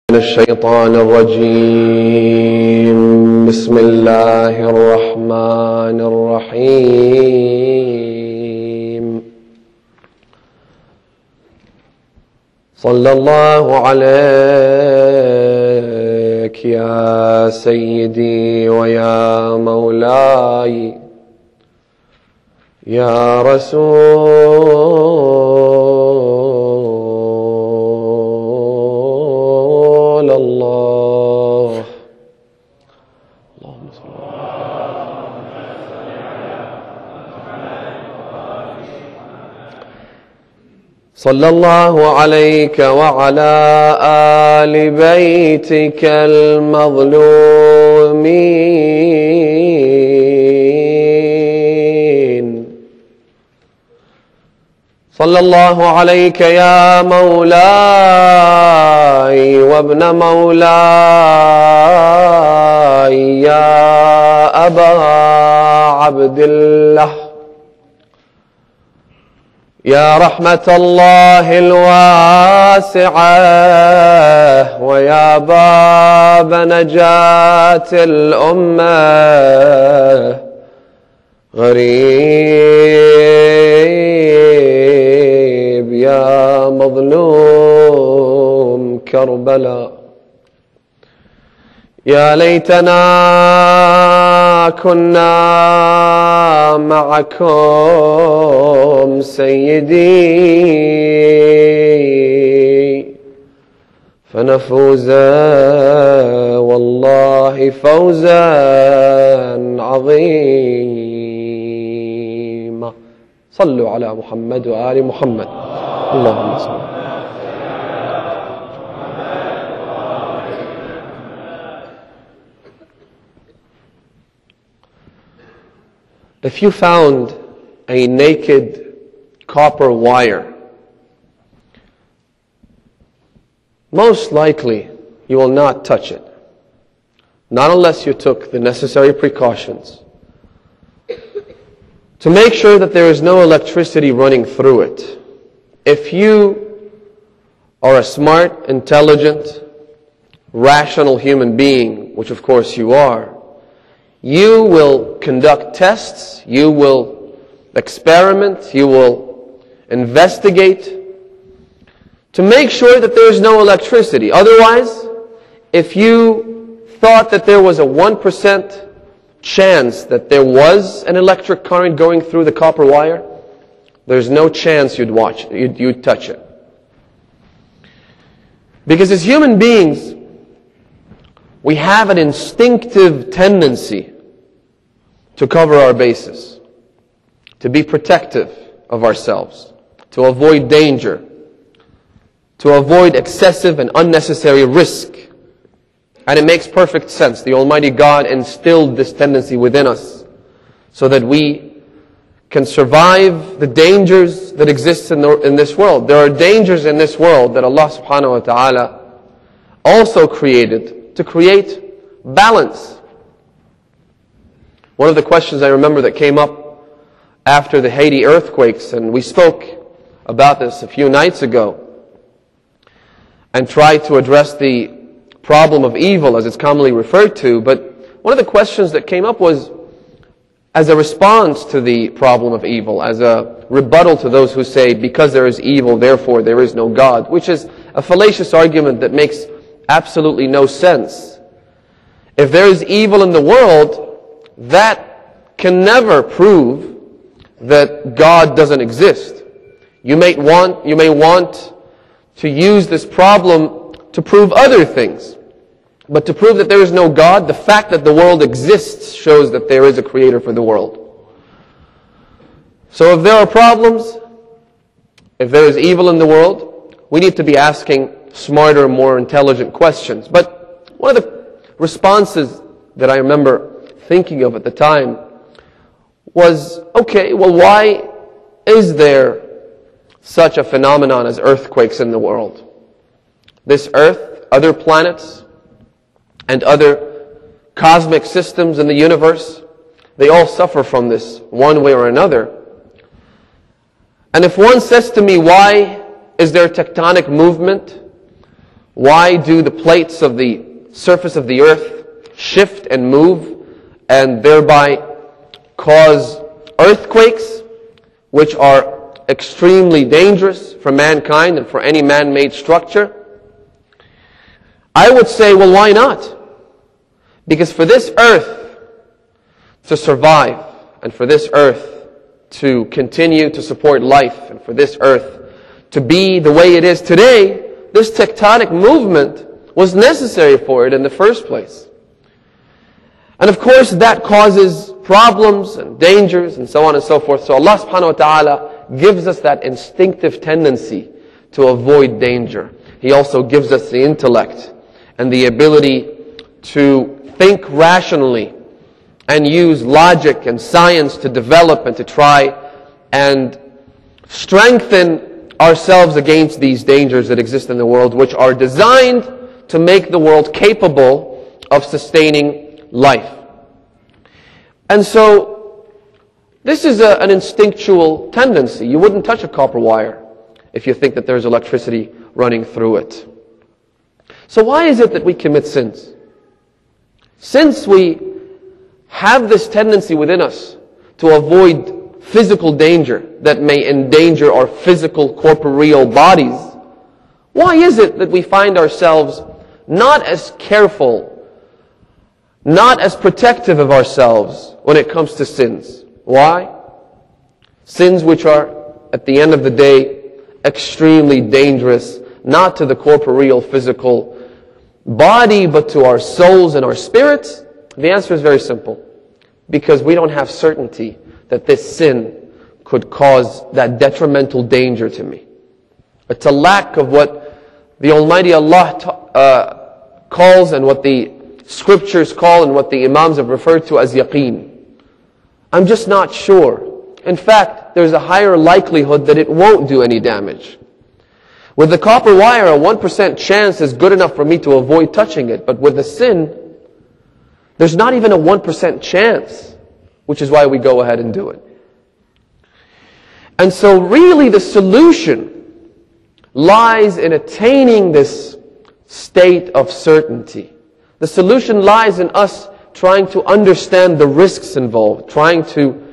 من الشيطان الرجيم. بسم الله الرحمن الرحيم. صلى الله عليك يا سيدي ويا مولاي يا رسول الله. اللهم صل صلى الله عليك وعلى آل بيتك المظلومين. صلى الله عليك يا مولاي وابن مولاي يا أبا عبد الله، يا رحمة الله الواسعة ويا باب نجاة الأمة. غريب يا مظلوم كربلاء، يا ليتنا كنا معكم سيدي فنفوز والله فوزا عظيما. صلوا على محمد وآل محمد. اللهم صل. If you found a naked copper wire, most likely you will not touch it, not unless you took the necessary precautions to make sure that there is no electricity running through it. If you are a smart, intelligent, rational human being, which of course you are, you will conduct tests, you will experiment, you will investigate to make sure that there is no electricity. Otherwise, if you thought that there was a 1% chance that there was an electric current going through the copper wire, there's no chance you'd touch it. Because as human beings, we have an instinctive tendency to cover our bases, to be protective of ourselves, to avoid danger, to avoid excessive and unnecessary risk. And it makes perfect sense. The Almighty God instilled this tendency within us so that we can survive the dangers that exist in this world. There are dangers in this world that Allah subhanahu wa ta'ala also created to create balance. One of the questions I remember that came up after the Haiti earthquakes, and we spoke about this a few nights ago, and tried to address the problem of evil as it's commonly referred to, but one of the questions that came up was, as a response to the problem of evil, as a rebuttal to those who say, because there is evil, therefore there is no God, which is a fallacious argument that makes absolutely no sense. If there is evil in the world, that can never prove that God doesn't exist. You may want to use this problem to prove other things. But to prove that there is no God, the fact that the world exists shows that there is a creator for the world. So if there are problems, if there is evil in the world, we need to be asking smarter, more intelligent questions. But one of the responses that I remember thinking of at the time was, okay, well, why is there such a phenomenon as earthquakes in the world? This earth, other planets, and other cosmic systems in the universe, they all suffer from this one way or another. And if one says to me, why is there tectonic movement? Why do the plates of the surface of the earth shift and move and thereby cause earthquakes, which are extremely dangerous for mankind and for any man-made structure? I would say, well, why not? Because for this earth to survive, and for this earth to continue to support life, and for this earth to be the way it is today, this tectonic movement was necessary for it in the first place. And of course that causes problems and dangers and so on and so forth. So Allah subhanahu wa ta'ala gives us that instinctive tendency to avoid danger. He also gives us the intellect and the ability to think rationally and use logic and science to develop and to try and strengthen ourselves against these dangers that exist in the world, which are designed to make the world capable of sustaining life. And so, this is an instinctual tendency. You wouldn't touch a copper wire if you think that there's electricity running through it. So why is it that we commit sins? Since we have this tendency within us to avoid physical danger that may endanger our physical corporeal bodies, why is it that we find ourselves not as careful, not as protective of ourselves when it comes to sins? Why? Sins which are, at the end of the day, extremely dangerous, not to the corporeal physical body, but to our souls and our spirits. The answer is very simple. Because we don't have certainty that this sin could cause that detrimental danger to me. It's a lack of what the Almighty Allah calls and what the scriptures call and what the Imams have referred to as yaqeen. I'm just not sure. In fact, there's a higher likelihood that it won't do any damage. With the copper wire, a 1% chance is good enough for me to avoid touching it. But with the sin, there's not even a 1% chance, which is why we go ahead and do it. And so really the solution lies in attaining this state of certainty. The solution lies in us trying to understand the risks involved, trying to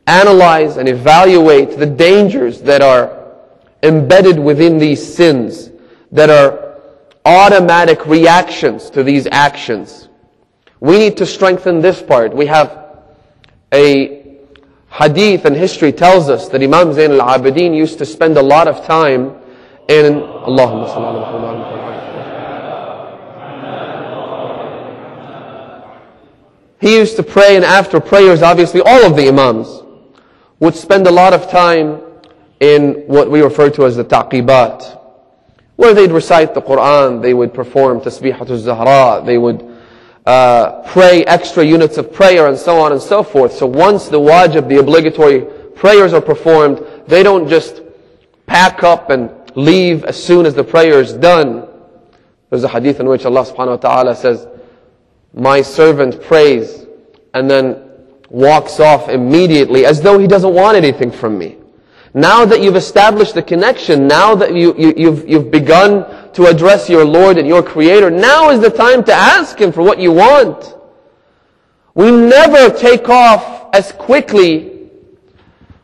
analyze and evaluate the dangers that are embedded within these sins, that are automatic reactions to these actions. We need to strengthen this part. We have a hadith and history tells us that Imam Zayn al-Abidin used to spend a lot of time in Allahumma salli ala Muhammad. He used to pray, and after prayers, obviously all of the Imams would spend a lot of time in what we refer to as the taqibat, where they'd recite the Quran, they would perform tasbihatul zahra, they would pray extra units of prayer and so on and so forth. So once the wajib, the obligatory prayers are performed, they don't just pack up and leave as soon as the prayer is done. There's a hadith in which Allah subhanahu wa ta'ala says, my servant prays and then walks off immediately as though he doesn't want anything from me. Now that you've established the connection, now that you've begun to address your Lord and your Creator, now is the time to ask Him for what you want. We never take off as quickly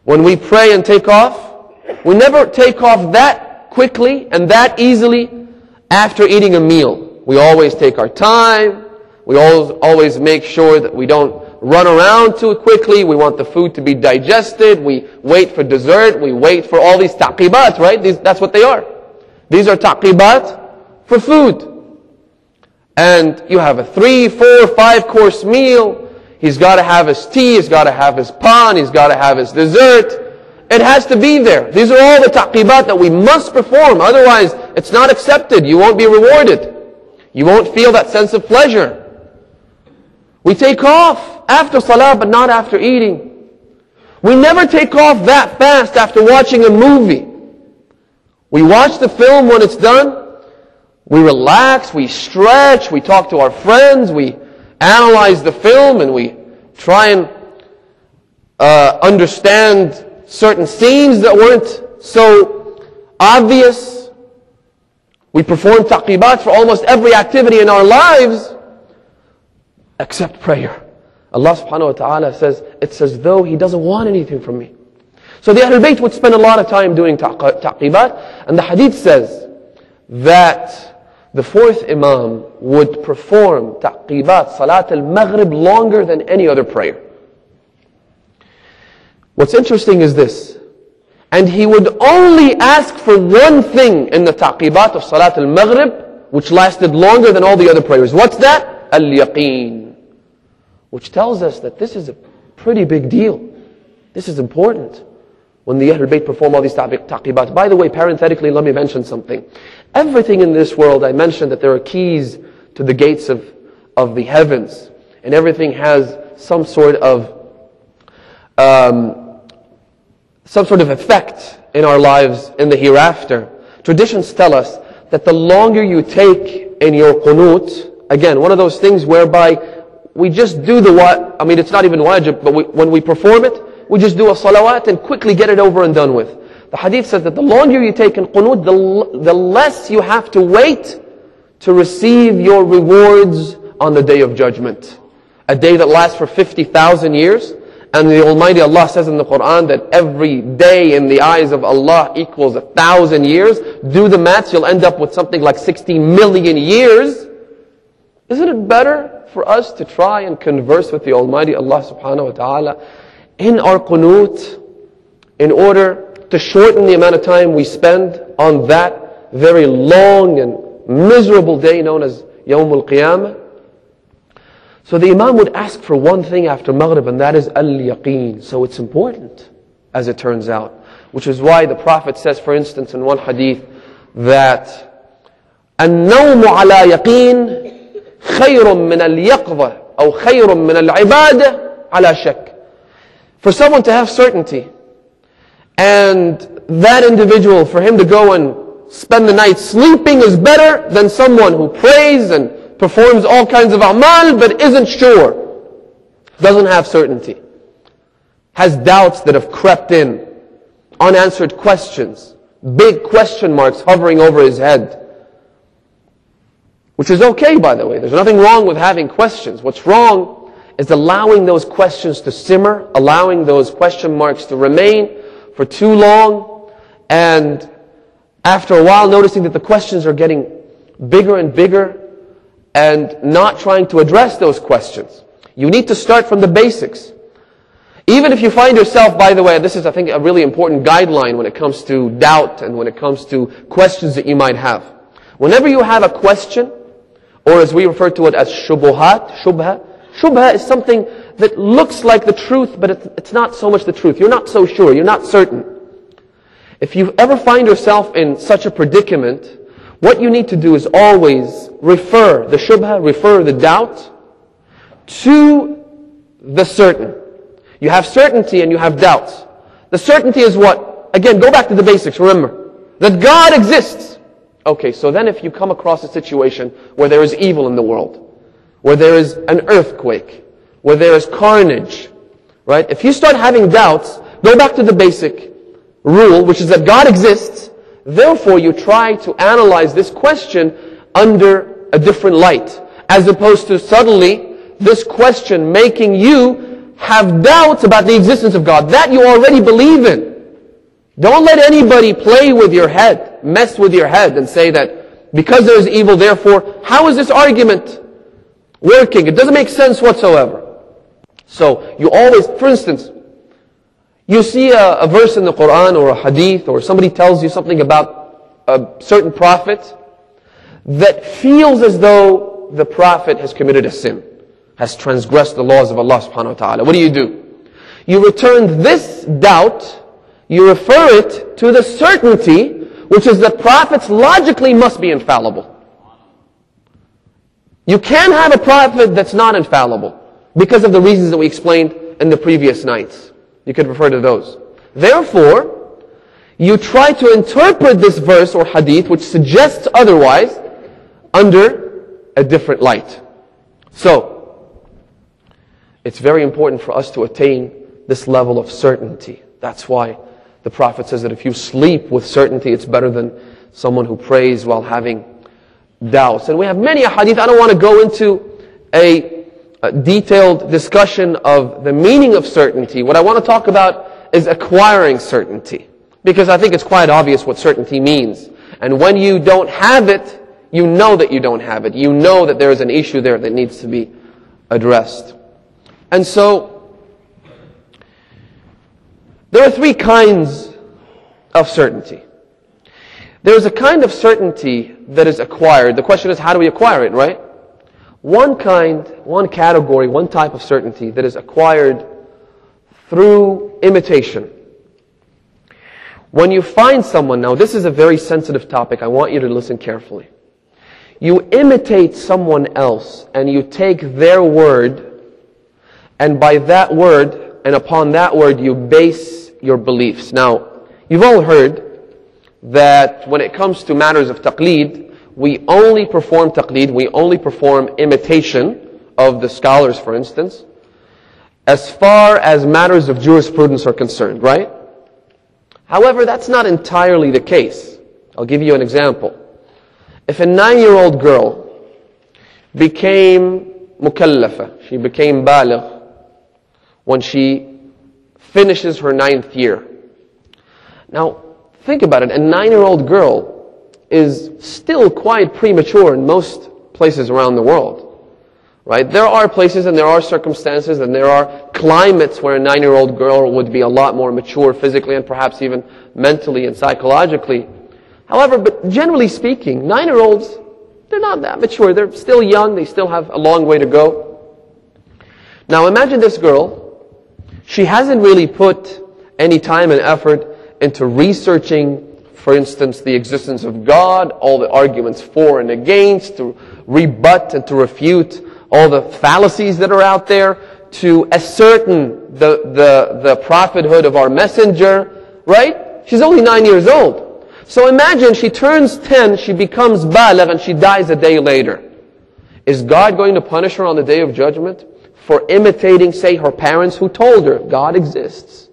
when we pray and take off. We never take off that quickly and that easily after eating a meal. We always take our time. We always make sure that we don't run around too quickly. We want the food to be digested. We wait for dessert. We wait for all these taqibat, right? That's what they are. These are taqibat for food. And you have a 3, 4, 5 course meal. He's got to have his tea. He's got to have his pan. He's got to have his dessert. It has to be there. These are all the taqibat that we must perform. Otherwise, it's not accepted. You won't be rewarded. You won't feel that sense of pleasure. We take off after salah, but not after eating. We never take off that fast after watching a movie. We watch the film when it's done. We relax, we stretch, we talk to our friends, we analyze the film, and we try and understand certain scenes that weren't so obvious. We perform taqibat for almost every activity in our lives except prayer. Allah subhanahu wa ta'ala says, it's as though He doesn't want anything from me. So the Ahlul Bayt would spend a lot of time doing taqibat, and the hadith says that the fourth Imam would perform taqibat, Salat al-Maghrib, longer than any other prayer. What's interesting is this, and he would only ask for one thing in the taqibat of Salat al-Maghrib, which lasted longer than all the other prayers. What's that? Al-Yaqeen. Which tells us that this is a pretty big deal. This is important. When the Ahlul Bayt perform all these taqibat. By the way, parenthetically, let me mention something. Everything in this world, I mentioned that there are keys to the gates of the heavens. And everything has some sort of effect in our lives in the hereafter. Traditions tell us that the longer you take in your qunut, again, one of those things whereby we just do it's not even wajib, but when we perform it, we just do a salawat and quickly get it over and done with. The hadith says that the longer you take in qunut, the less you have to wait to receive your rewards on the Day of Judgment. A day that lasts for 50,000 years. And the Almighty Allah says in the Quran that every day in the eyes of Allah equals 1,000 years. Do the maths, you'll end up with something like 60 million years. Isn't it better for us to try and converse with the Almighty Allah subhanahu wa ta'ala in our qunut in order to shorten the amount of time we spend on that very long and miserable day known as Yawmul Qiyamah? So the Imam would ask for one thing after Maghrib, and that is Al-Yaqeen. So it's important, as it turns out. Which is why the Prophet says, for instance, in one hadith, that النوم على يقين خير من اليقظة أو خير من العبادة على شك. For someone to have certainty, and that individual, for him to go and spend the night sleeping is better than someone who prays and performs all kinds of a'mal but isn't sure, doesn't have certainty, has doubts that have crept in, unanswered questions, big question marks hovering over his head. Which is okay, by the way. There's nothing wrong with having questions. What's wrong is allowing those questions to simmer, allowing those question marks to remain for too long, and after a while noticing that the questions are getting bigger and bigger, and not trying to address those questions. You need to start from the basics. Even if you find yourself, by the way, this is, I think, a really important guideline when it comes to doubt and when it comes to questions that you might have. Whenever you have a question, or as we refer to it as shubha is something that looks like the truth, but it's not so much the truth. You're not so sure, you're not certain. If you ever find yourself in such a predicament, what you need to do is always refer the shubha, refer the doubt to the certain. You have certainty and you have doubts. The certainty is what? Again, go back to the basics, remember. That God exists. Okay, so then if you come across a situation where there is evil in the world, where there is an earthquake, where there is carnage, right? If you start having doubts, go back to the basic rule, which is that God exists. Therefore, you try to analyze this question under a different light, as opposed to suddenly this question making you have doubts about the existence of God that you already believe in. Don't let anybody play with your head, mess with your head, and say that because there is evil, therefore, how is this argument working? It doesn't make sense whatsoever. So, you always, for instance, you see a verse in the Quran or a hadith, or somebody tells you something about a certain prophet that feels as though the prophet has committed a sin, has transgressed the laws of Allah subhanahu wa ta'ala. What do? You return this doubt, you refer it to the certainty, which is that prophets logically must be infallible. You can't have a prophet that's not infallible because of the reasons that we explained in the previous nights. You could refer to those. Therefore, you try to interpret this verse or hadith, which suggests otherwise, under a different light. So, it's very important for us to attain this level of certainty. That's why the Prophet says that if you sleep with certainty, it's better than someone who prays while having doubts. And we have many hadith. I don't want to go into a detailed discussion of the meaning of certainty. What I want to talk about is acquiring certainty. Because I think it's quite obvious what certainty means. And when you don't have it, you know that you don't have it. You know that there is an issue there that needs to be addressed. And so, there are three kinds of certainty. There's a kind of certainty that is acquired. The question is, how do we acquire it, right? One kind, one category, one type of certainty that is acquired through imitation. When you find someone, now this is a very sensitive topic, I want you to listen carefully. You imitate someone else and you take their word, and by that word, and upon that word, you base your beliefs. Now, you've all heard that when it comes to matters of taqleed, we only perform taqleed, we only perform imitation of the scholars, for instance, as far as matters of jurisprudence are concerned, right? However, that's not entirely the case. I'll give you an example. If a 9-year-old girl became mukallafa, she became baligh, when she finishes her 9th year. Now, think about it. A 9-year-old girl is still quite premature in most places around the world. Right? There are places and there are circumstances and there are climates where a 9-year-old girl would be a lot more mature physically and perhaps even mentally and psychologically. However, but generally speaking, 9-year-olds, they're not that mature. They're still young. They still have a long way to go. Now imagine this girl. She hasn't really put any time and effort into researching, for instance, the existence of God, all the arguments for and against, to rebut and to refute all the fallacies that are out there, to ascertain the prophethood of our messenger, right? She's only 9 years old. So imagine she turns 10, she becomes baligh, and she dies a day later. Is God going to punish her on the day of judgment for imitating, say, her parents who told her God exists?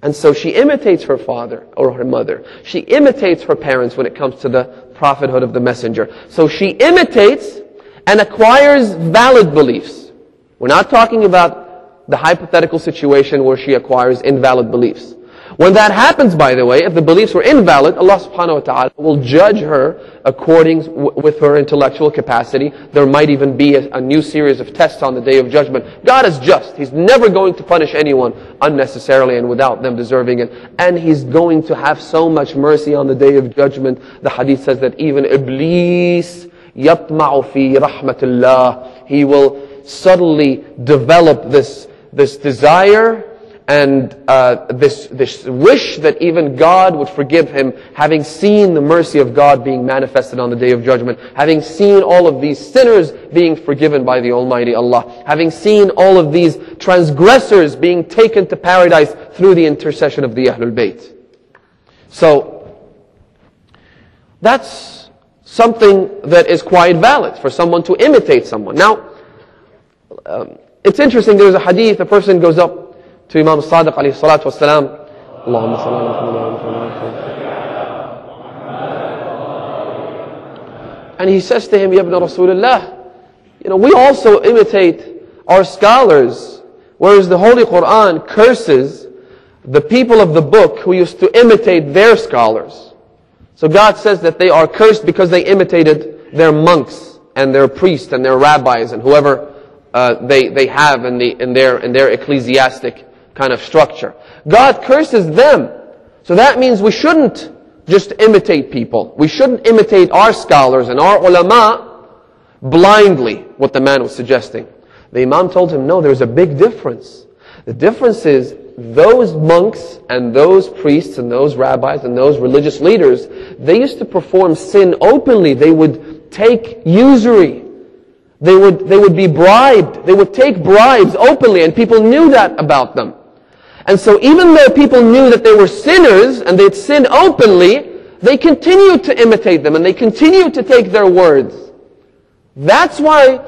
And so she imitates her father or her mother. She imitates her parents when it comes to the prophethood of the messenger. So she imitates and acquires valid beliefs. We're not talking about the hypothetical situation where she acquires invalid beliefs. When that happens, by the way, if the beliefs were invalid, Allah subhanahu wa ta'ala will judge her according with her intellectual capacity. There might even be a new series of tests on the Day of Judgment. God is just. He's never going to punish anyone unnecessarily and without them deserving it. And He's going to have so much mercy on the Day of Judgment. The hadith says that even Iblis يَطْمَعُ فِي رَحْمَةِ اللَّهِ, he will subtly develop this desire and this wish that even God would forgive him, having seen the mercy of God being manifested on the Day of Judgment, having seen all of these sinners being forgiven by the Almighty Allah, having seen all of these transgressors being taken to paradise through the intercession of the Ahlul Bayt. So, that's something that is quite valid for someone to imitate someone. Now, it's interesting, there's a hadith, a person goes up to Imam Sadiq alayhi salatu wasalam, Allahumma salli ala and he says to him, Ya ibn Rasulullah, we also imitate our scholars, whereas the Holy Quran curses the people of the book who used to imitate their scholars. So God says that they are cursed because they imitated their monks and their priests and their rabbis and whoever they have in their ecclesiastic kind of structure. God curses them. So that means we shouldn't just imitate people. We shouldn't imitate our scholars and our ulama blindly, what the man was suggesting. The Imam told him, no, there's a big difference. The difference is those monks and those priests and those rabbis and those religious leaders, they used to perform sin openly. They would take usury. They would be bribed. They would take bribes openly, and people knew that about them. And so even though people knew that they were sinners and they'd sin openly, they continued to imitate them and they continued to take their words. That's why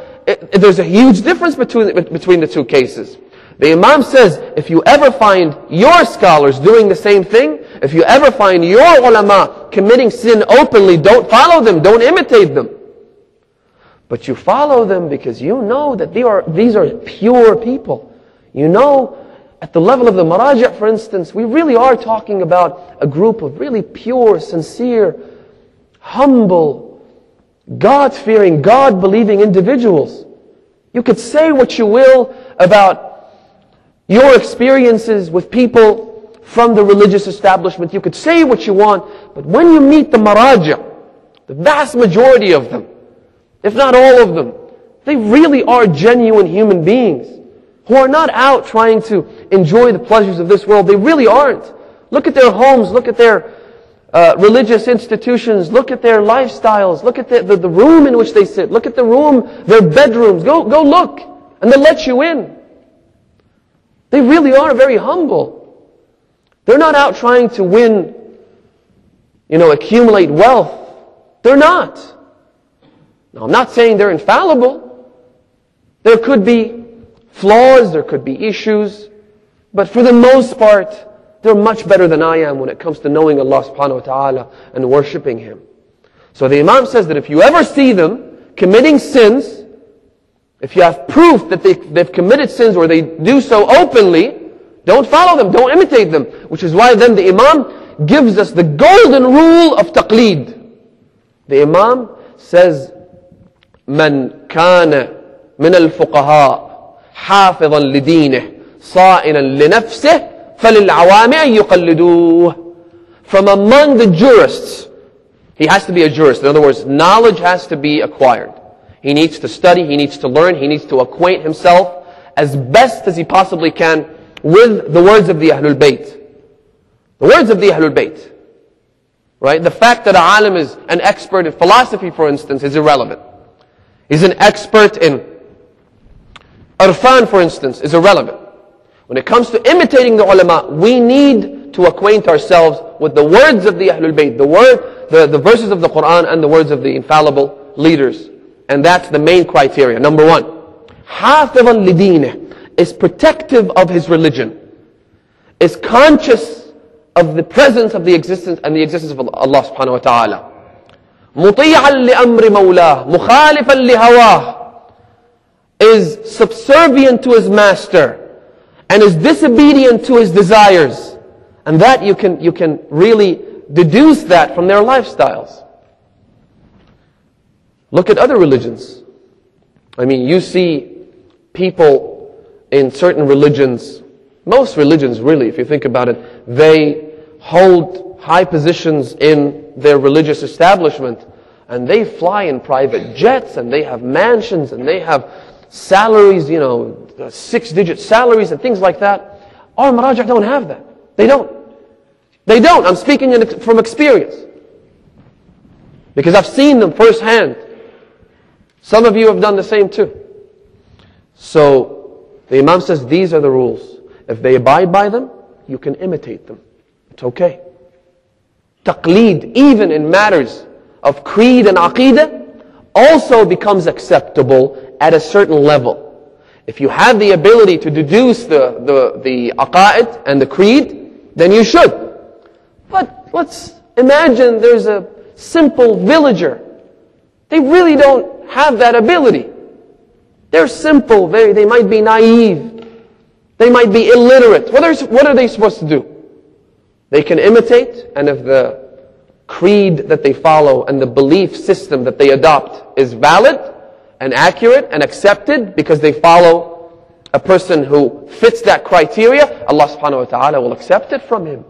there's a huge difference between the two cases. The Imam says, if you ever find your scholars doing the same thing, If you ever find your ulama committing sin openly, don't follow them, don't imitate them. But you follow them because you know that these are pure people. You know, at the level of the maraji', for instance, we really are talking about a group of really pure, sincere, humble, God-fearing, God-believing individuals. You could say what you will about your experiences with people from the religious establishment. You could say what you want, but when you meet the maraji', the vast majority of them, if not all of them, they really are genuine human beings who are not out trying to enjoy the pleasures of this world. They really aren't. Look at their homes, look at their religious institutions, look at their lifestyles, look at the room in which they sit, look at the room, their bedrooms. Go look, and they'll let you in. They really are very humble. They're not out trying to win, accumulate wealth. They're not. Now, I'm not saying they're infallible. There could be flaws, there could be issues, but for the most part, they're much better than I am when it comes to knowing Allah subhanahu wa ta'ala and worshipping Him. So the Imam says that if you ever see them committing sins, if you have proof that they've committed sins or they do so openly, don't follow them, don't imitate them. Which is why then the Imam gives us the golden rule of taqleed. The Imam says, من كان من الفقهاء حافظا لدينه صائنا لنفسه فللعوام أن يقلدوه. From among the jurists, he has to be a jurist. In other words, knowledge has to be acquired. He needs to study, he needs to learn, he needs to acquaint himself as best as he possibly can with the words of the Ahlul Bayt. The words of the Ahlul Bayt. Right? The fact that an alim is an expert in philosophy, for instance, is irrelevant. He's an expert in irfan, for instance, is irrelevant. When it comes to imitating the ulama, we need to acquaint ourselves with the words of the Ahlul Bayt, the verses of the Quran and the words of the infallible leaders. And that's the main criteria. Number one, حافظا لدينه, is protective of his religion, is conscious of the presence of the existence and the existence of Allah subhanahu wa ta'ala. مطيعا لأمر مولاه مخالفا لهواه, is subservient to his master and is disobedient to his desires. And that you can really deduce that from their lifestyles. Look at other religions. I mean, you see people in certain religions, most religions really, if you think about it, they hold high positions in their religious establishment, and they fly in private jets, and they have mansions, and they have salaries, 6-digit salaries and things like that. Our maraji' don't have that. They don't. I'm speaking from experience. Because I've seen them firsthand. Some of you have done the same too. So, the Imam says these are the rules. If they abide by them, you can imitate them. It's okay. Taqleed, even in matters of creed and aqidah, also becomes acceptable at a certain level. If you have the ability to deduce the aqa'id and the creed, then you should. But let's imagine there's a simple villager. They really don't have that ability. They're simple, they might be naive, they might be illiterate. What are they supposed to do? They can imitate, and if the creed that they follow and the belief system that they adopt is valid and accurate and accepted because they follow a person who fits that criteria, Allah subhanahu wa ta'ala will accept it from him.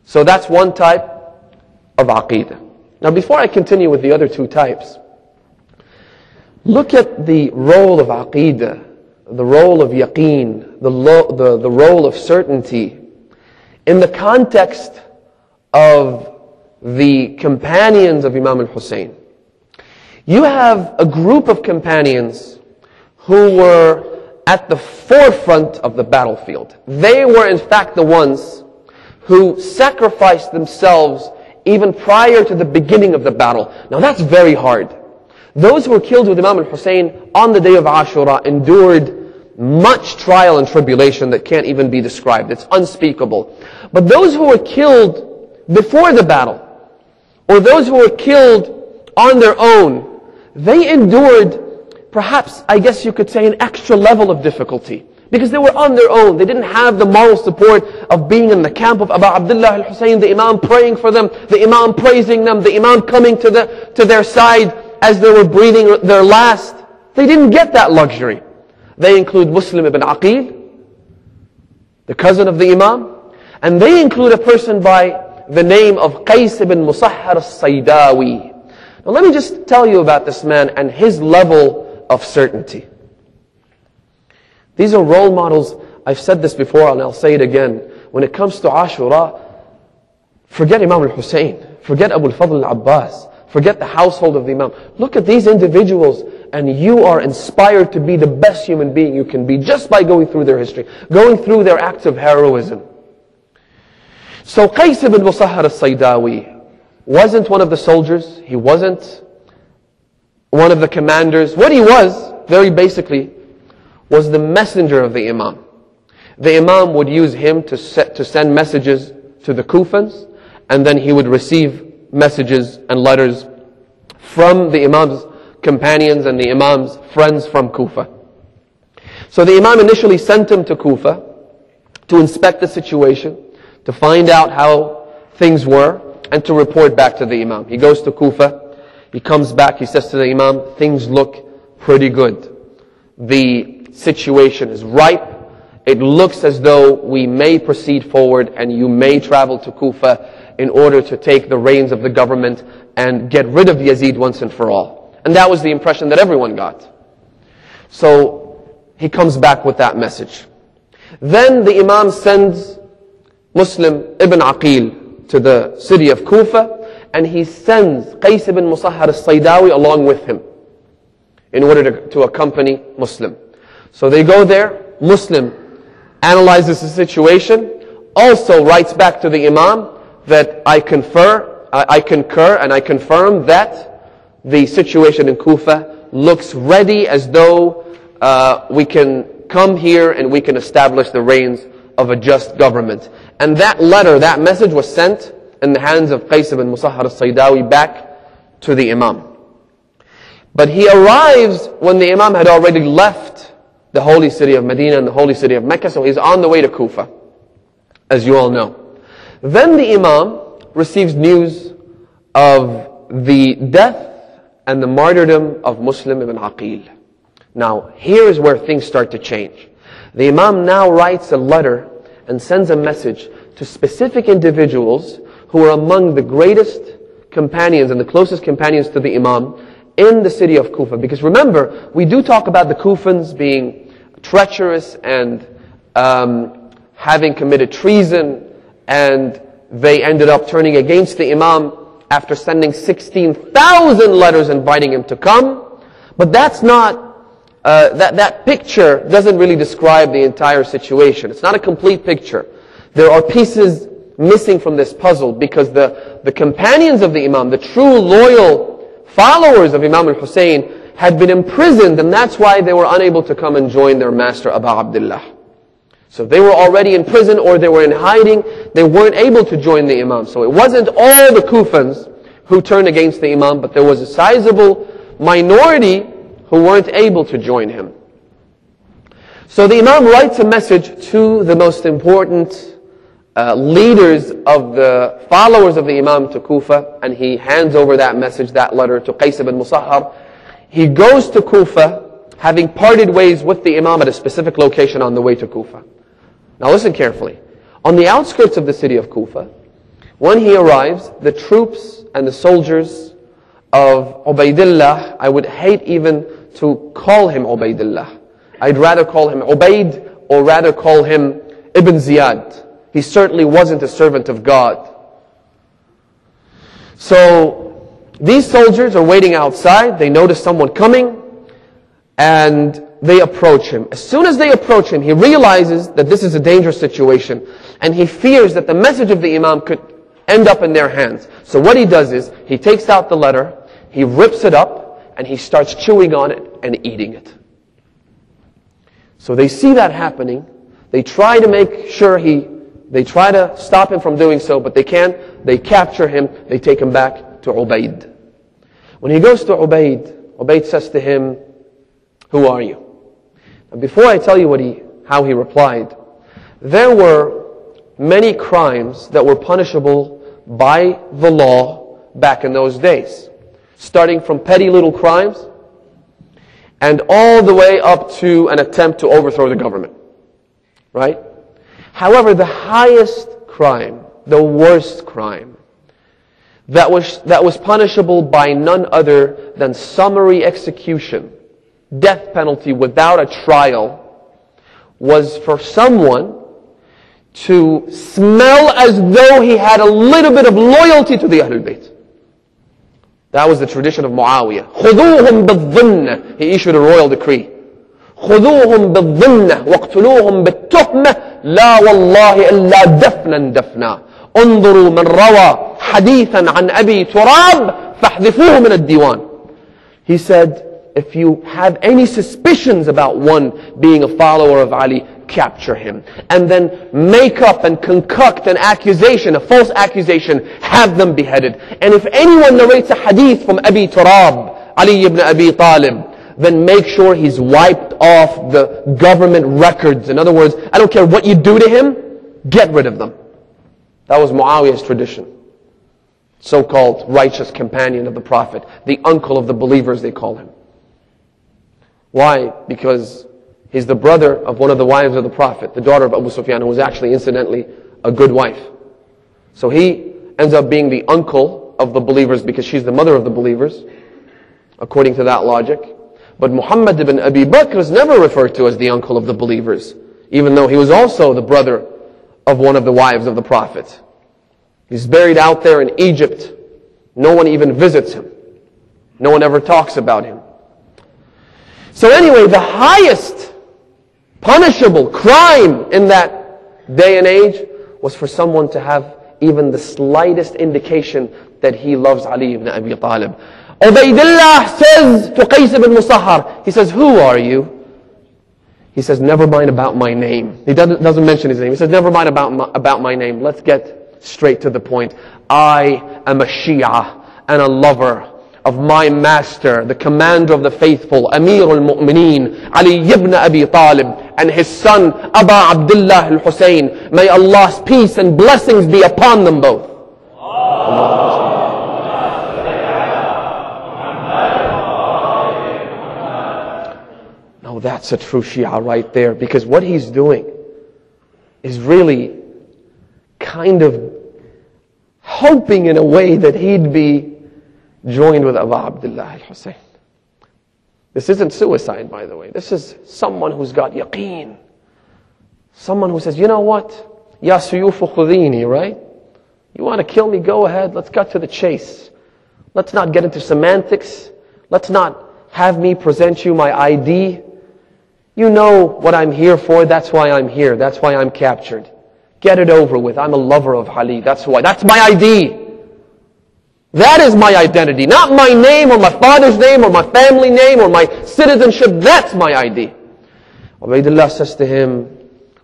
So that's one type of aqidah. Now before I continue with the other two types, look at the role of aqidah, the role of yaqeen, the role of certainty in the context of the companions of Imam al-Hussein. You have a group of companions who were at the forefront of the battlefield. They were in fact the ones who sacrificed themselves even prior to the beginning of the battle. Now that's very hard. Those who were killed with Imam al-Hussein on the day of Ashura endured much trial and tribulation that can't even be described. It's unspeakable. But those who were killed before the battle, or those who were killed on their own, they endured perhaps, I guess you could say, an extra level of difficulty. Because they were on their own. They didn't have the moral support of being in the camp of Abu Abdullah al-Hussein, the Imam praying for them, the Imam praising them, the Imam coming to their side as they were breathing their last. They didn't get that luxury. They include Muslim ibn Aqil, the cousin of the Imam, and they include a person by the name of Qais ibn Musahhar al-Saydawi. Now let me just tell you about this man and his level of certainty. These are role models. I've said this before and I'll say it again. When it comes to Ashura, forget Imam al-Hussein, forget Abu al-Fadl al-Abbas, forget the household of the Imam. Look at these individuals and you are inspired to be the best human being you can be just by going through their history, going through their acts of heroism. So Qais ibn Musahhar al-Saydawi wasn't one of the soldiers. He wasn't one of the commanders. What he was, very basically, was the messenger of the Imam. The Imam would use him to send messages to the Kufans, and then he would receive messages and letters from the Imam's companions and the Imam's friends from Kufa. So the Imam initially sent him to Kufa to inspect the situation, to find out how things were, and to report back to the Imam. He goes to Kufa, he comes back, he says to the Imam, things look pretty good. The situation is ripe. It looks as though we may proceed forward and you may travel to Kufa in order to take the reins of the government and get rid of Yazid once and for all. And that was the impression that everyone got. So he comes back with that message. Then the Imam sends Muslim ibn Aqil to the city of Kufa, and he sends Qais ibn Musahhar al-Saydawi along with him in order to accompany Muslim. So they go there, Muslim analyzes the situation, also writes back to the Imam that I concur and I confirm that the situation in Kufa looks ready as though we can come here and we can establish the reins of a just government. And that letter, that message was sent in the hands of Qais ibn Musahhar al-Saydawi back to the Imam. But he arrives when the Imam had already left the holy city of Medina and the holy city of Mecca, so he's on the way to Kufa, as you all know. Then the Imam receives news of the death and the martyrdom of Muslim ibn Aqil. Now, here is where things start to change. The Imam now writes a letter and sends a message to specific individuals who are among the greatest companions and the closest companions to the Imam in the city of Kufa. Because remember, we do talk about the Kufans being treacherous and having committed treason, and they ended up turning against the Imam after sending 16,000 letters inviting him to come. But that's not, that picture doesn't really describe the entire situation. It's not a complete picture. There are pieces missing from this puzzle because the companions of the Imam, the true loyal followers of Imam al-Hussein, had been imprisoned, and that's why they were unable to come and join their master Abu Abdullah. So they were already in prison or they were in hiding. They weren't able to join the Imam. So it wasn't all the Kufans who turned against the Imam, but there was a sizable minority who weren't able to join him. So the Imam writes a message to the most important leaders of the followers of the Imam to Kufa, and he hands over that message, that letter, to Qais ibn Musahhar. He goes to Kufa, having parted ways with the Imam at a specific location on the way to Kufa. Now listen carefully. On the outskirts of the city of Kufa, when he arrives, the troops and the soldiers of Ubaydillah, I would hate even to call him Ubaydillah. I'd rather call him Ubayd, or rather call him Ibn Ziyad. He certainly wasn't a servant of God. So these soldiers are waiting outside. They notice someone coming, and they approach him. As soon as they approach him, he realizes that this is a dangerous situation, and he fears that the message of the Imam could end up in their hands. So what he does is, he takes out the letter, he rips it up, and he starts chewing on it and eating it. So they see that happening. They try to make sure they try to stop him from doing so, but they can't. They capture him. They take him back to Ubayd. When he goes to Ubayd, Ubayd says to him, "Who are you?" And before I tell you how he replied, there were many crimes that were punishable by the law back in those days. Starting from petty little crimes and all the way up to an attempt to overthrow the government. Right? However, the highest crime, the worst crime, that was punishable by none other than summary execution, death penalty without a trial, was for someone to smell as though he had a little bit of loyalty to the Ahlul Bayt. That was the tradition of Muawiyah. خُذُوهُمْ بِالظِّنَّةِ He issued a royal decree. خُذُوهُمْ بِالظِّنَّةِ وَاقْتُلُوهُمْ بِالتُّهْمَةِ لَا وَاللَّهِ إِلَّا دَفْنًا دَفْنًا انظروا من روى حديثا عن أبي تراب فاحذفوه من الديوان. He said, if you have any suspicions about one being a follower of Ali, capture him. And then make up and concoct an accusation, a false accusation, have them beheaded. And if anyone narrates a hadith from Abi Turab, Ali ibn Abi Talib, then make sure he's wiped off the government records. In other words, I don't care what you do to him, get rid of them. That was Muawiyah's tradition. So-called righteous companion of the Prophet, the uncle of the believers, they call him. Why? Because he's the brother of one of the wives of the Prophet, the daughter of Abu Sufyan, who was actually, incidentally, a good wife. So he ends up being the uncle of the believers because she's the mother of the believers, according to that logic. But Muhammad ibn Abi Bakr is never referred to as the uncle of the believers, even though he was also the brother of one of the wives of the Prophet. He's buried out there in Egypt. No one even visits him. No one ever talks about him. So anyway, the highest punishable crime in that day and age was for someone to have even the slightest indication that he loves Ali ibn Abi Talib. Ubaydullah says to Qais ibn Musahhar, he says, "Who are you?" He says, "Never mind about my name." He doesn't mention his name. He says, "Never mind about my name. Let's get straight to the point. I am a Shia and a lover of my master, the commander of the faithful, Amir al-Mu'mineen, Ali ibn Abi Talib, and his son, Aba Abdullah al-Hussein. May Allah's peace and blessings be upon them both." Now that's a true Shia right there, because what he's doing is really kind of hoping in a way that he'd be joined with Abu Abdullah al-Hussein. This isn't suicide, by the way. This is someone who's got yaqeen. Someone who says, you know what? Ya suyufu khudini, right? You want to kill me? Go ahead. Let's cut to the chase. Let's not get into semantics. Let's not have me present you my ID. You know what I'm here for. That's why I'm here. That's why I'm captured. Get it over with. I'm a lover of Ali. That's why. That's my ID. That is my identity. Not my name or my father's name or my family name or my citizenship. That's my ID. Ubaydullah says to him,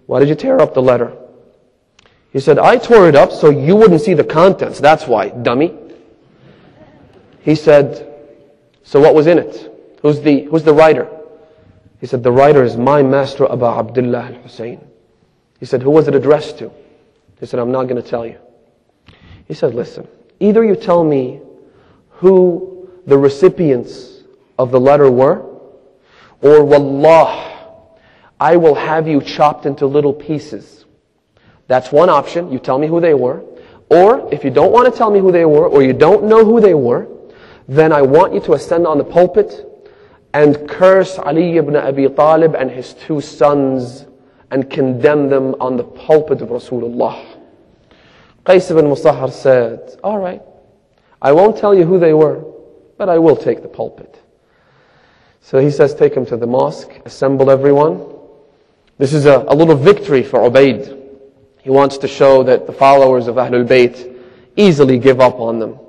"Why did you tear up the letter?" He said, "I tore it up so you wouldn't see the contents. That's why, dummy." He said, "So what was in it? Who's the writer?" He said, "The writer is my master, Abu Abdullah al-Hussein." He said, "Who was it addressed to?" He said, "I'm not going to tell you." He said, "Listen, either you tell me who the recipients of the letter were, or wallah, I will have you chopped into little pieces." That's one option. You tell me who they were. Or if you don't want to tell me who they were, or you don't know who they were, then I want you to ascend on the pulpit and curse Ali ibn Abi Talib and his two sons and condemn them on the pulpit of Rasulullah. Qais ibn Musahhar said, "All right, I won't tell you who they were, but I will take the pulpit." So he says, take him to the mosque, assemble everyone. This is a little victory for Ubayd. He wants to show that the followers of Ahlul Bayt easily give up on them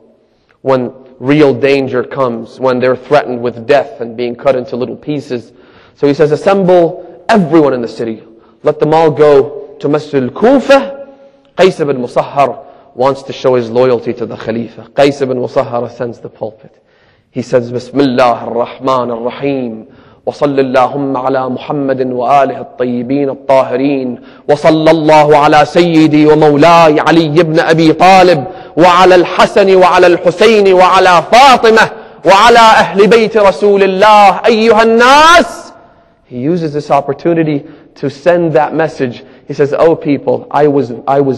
when real danger comes, when they're threatened with death and being cut into little pieces. So he says, assemble everyone in the city. Let them all go to Masjid al-Kufa. Qais ibn Musahhar wants to show his loyalty to the Khalifa. Qais ibn Musahhar ascends the pulpit. He says, Bismillah ar-Rahman ar-Rahim. وصل اللهم على محمد وآله الطيبين الطاهرين وصلى الله على سيدي ومولاي علي بن أبي طالب وعلى الحسن وعلى الحسين وعلى فاطمة وعلى أهل بيت رسول الله أيها الناس. He uses this opportunity to send that message. He says, "Oh people, I was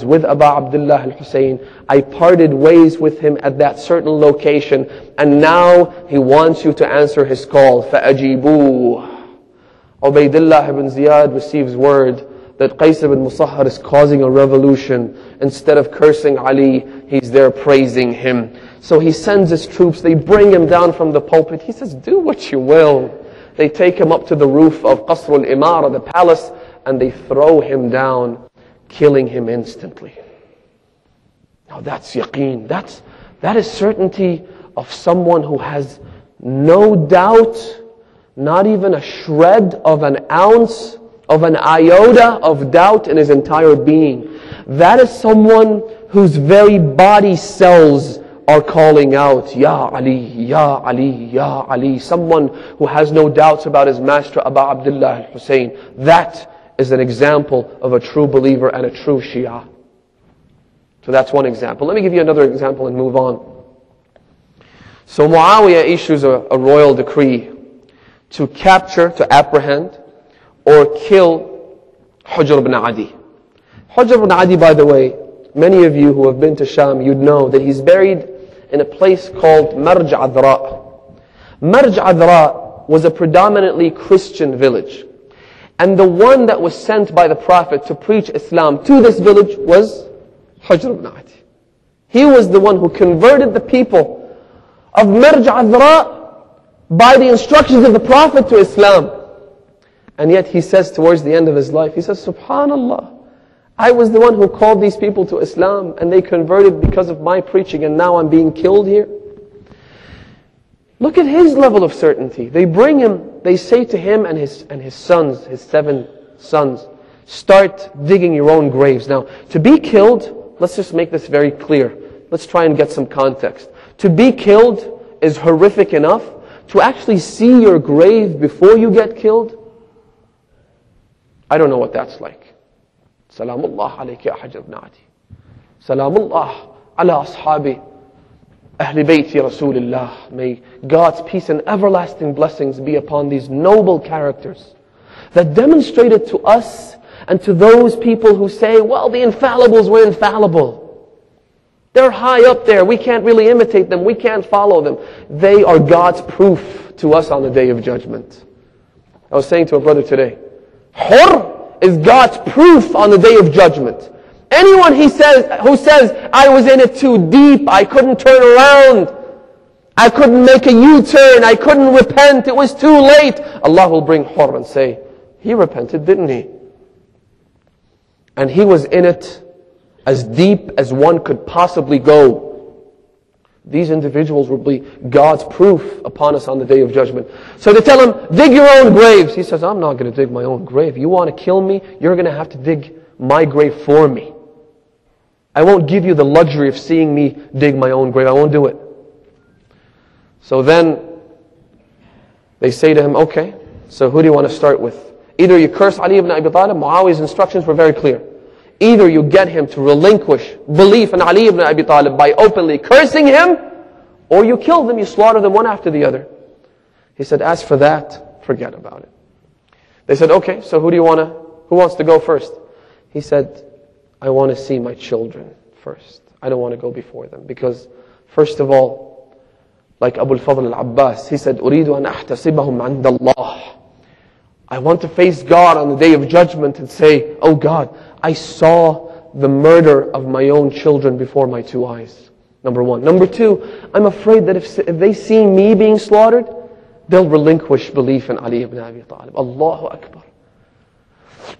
with Abu Abdullah al-Hussein. I parted ways with him at that certain location, and now he wants you to answer his call. فَأَجِيبُوهُ." Ubaydullah ibn Ziyad receives word that Qais ibn Musahhar is causing a revolution. Instead of cursing Ali, he's there praising him. So he sends his troops. They bring him down from the pulpit. He says, "Do what you will." They take him up to the roof of Qasr al-Imara, the palace, and they throw him down, killing him instantly. Now that's yaqeen. That is certainty of someone who has no doubt, not even a shred of an ounce, of an iota of doubt in his entire being. That is someone whose very body cells are calling out, Ya Ali, Ya Ali, Ya Ali. Someone who has no doubts about his master, Abu Abdullah al-Hussein. That is an example of a true believer and a true Shia. So that's one example. Let me give you another example and move on. So Muawiyah issues a royal decree to capture, to apprehend, or kill Hujr ibn Adi. Hujr ibn Adi, by the way, many of you who have been to Sham, you'd know that he's buried in a place called Marj Adra. Marj Adra was a predominantly Christian village. And the one that was sent by the Prophet to preach Islam to this village was Hujr ibn Adi. He was the one who converted the people of Marj Adra by the instructions of the Prophet to Islam. And yet he says towards the end of his life, he says, Subhanallah, I was the one who called these people to Islam and they converted because of my preaching and now I'm being killed here. Look at his level of certainty. They bring him, they say to him and his sons, his 7 sons, start digging your own graves. Now, to be killed, let's just make this very clear. Let's try and get some context. To be killed is horrific enough. To actually see your grave before you get killed, I don't know what that's like. Salamullah alayka ya Hujr ibn Adi. Salamullah ala ashabi ahli bayti Rasulullah. May God's peace and everlasting blessings be upon these noble characters that demonstrated to us and to those people who say, well, the infallibles were infallible. They're high up there. We can't really imitate them. We can't follow them. They are God's proof to us on the Day of Judgment. I was saying to a brother today, Hur is God's proof on the Day of Judgment. Anyone who says, I was in it too deep, I couldn't turn around, I couldn't make a U-turn, I couldn't repent, it was too late, Allah will bring Hur and say, he repented, didn't he? And he was in it as deep as one could possibly go. These individuals will be God's proof upon us on the Day of Judgment. So they tell him, dig your own graves. He says, I'm not going to dig my own grave. You want to kill me? You're going to have to dig my grave for me. I won't give you the luxury of seeing me dig my own grave. I won't do it. So then they say to him, okay, so who do you want to start with? Either you curse Ali ibn Abi Talib. Muawiyah's instructions were very clear. Either you get him to relinquish belief in Ali ibn Abi Talib by openly cursing him, or you kill them, you slaughter them one after the other. He said, as for that, forget about it. They said, okay, so who wants to go first? He said, I want to see my children first. I don't want to go before them. Because, first of all, like Abu al-Fadl al-Abbas, he said, أُرِيدُ أَنْ أَحْتَسِبَهُمْ عِنْدَ اللَّهِ. I want to face God on the Day of Judgment and say, oh God, I saw the murder of my own children before my 2 eyes. Number 1. Number 2, I'm afraid that if they see me being slaughtered, they'll relinquish belief in Ali ibn Abi Talib. Allahu Akbar.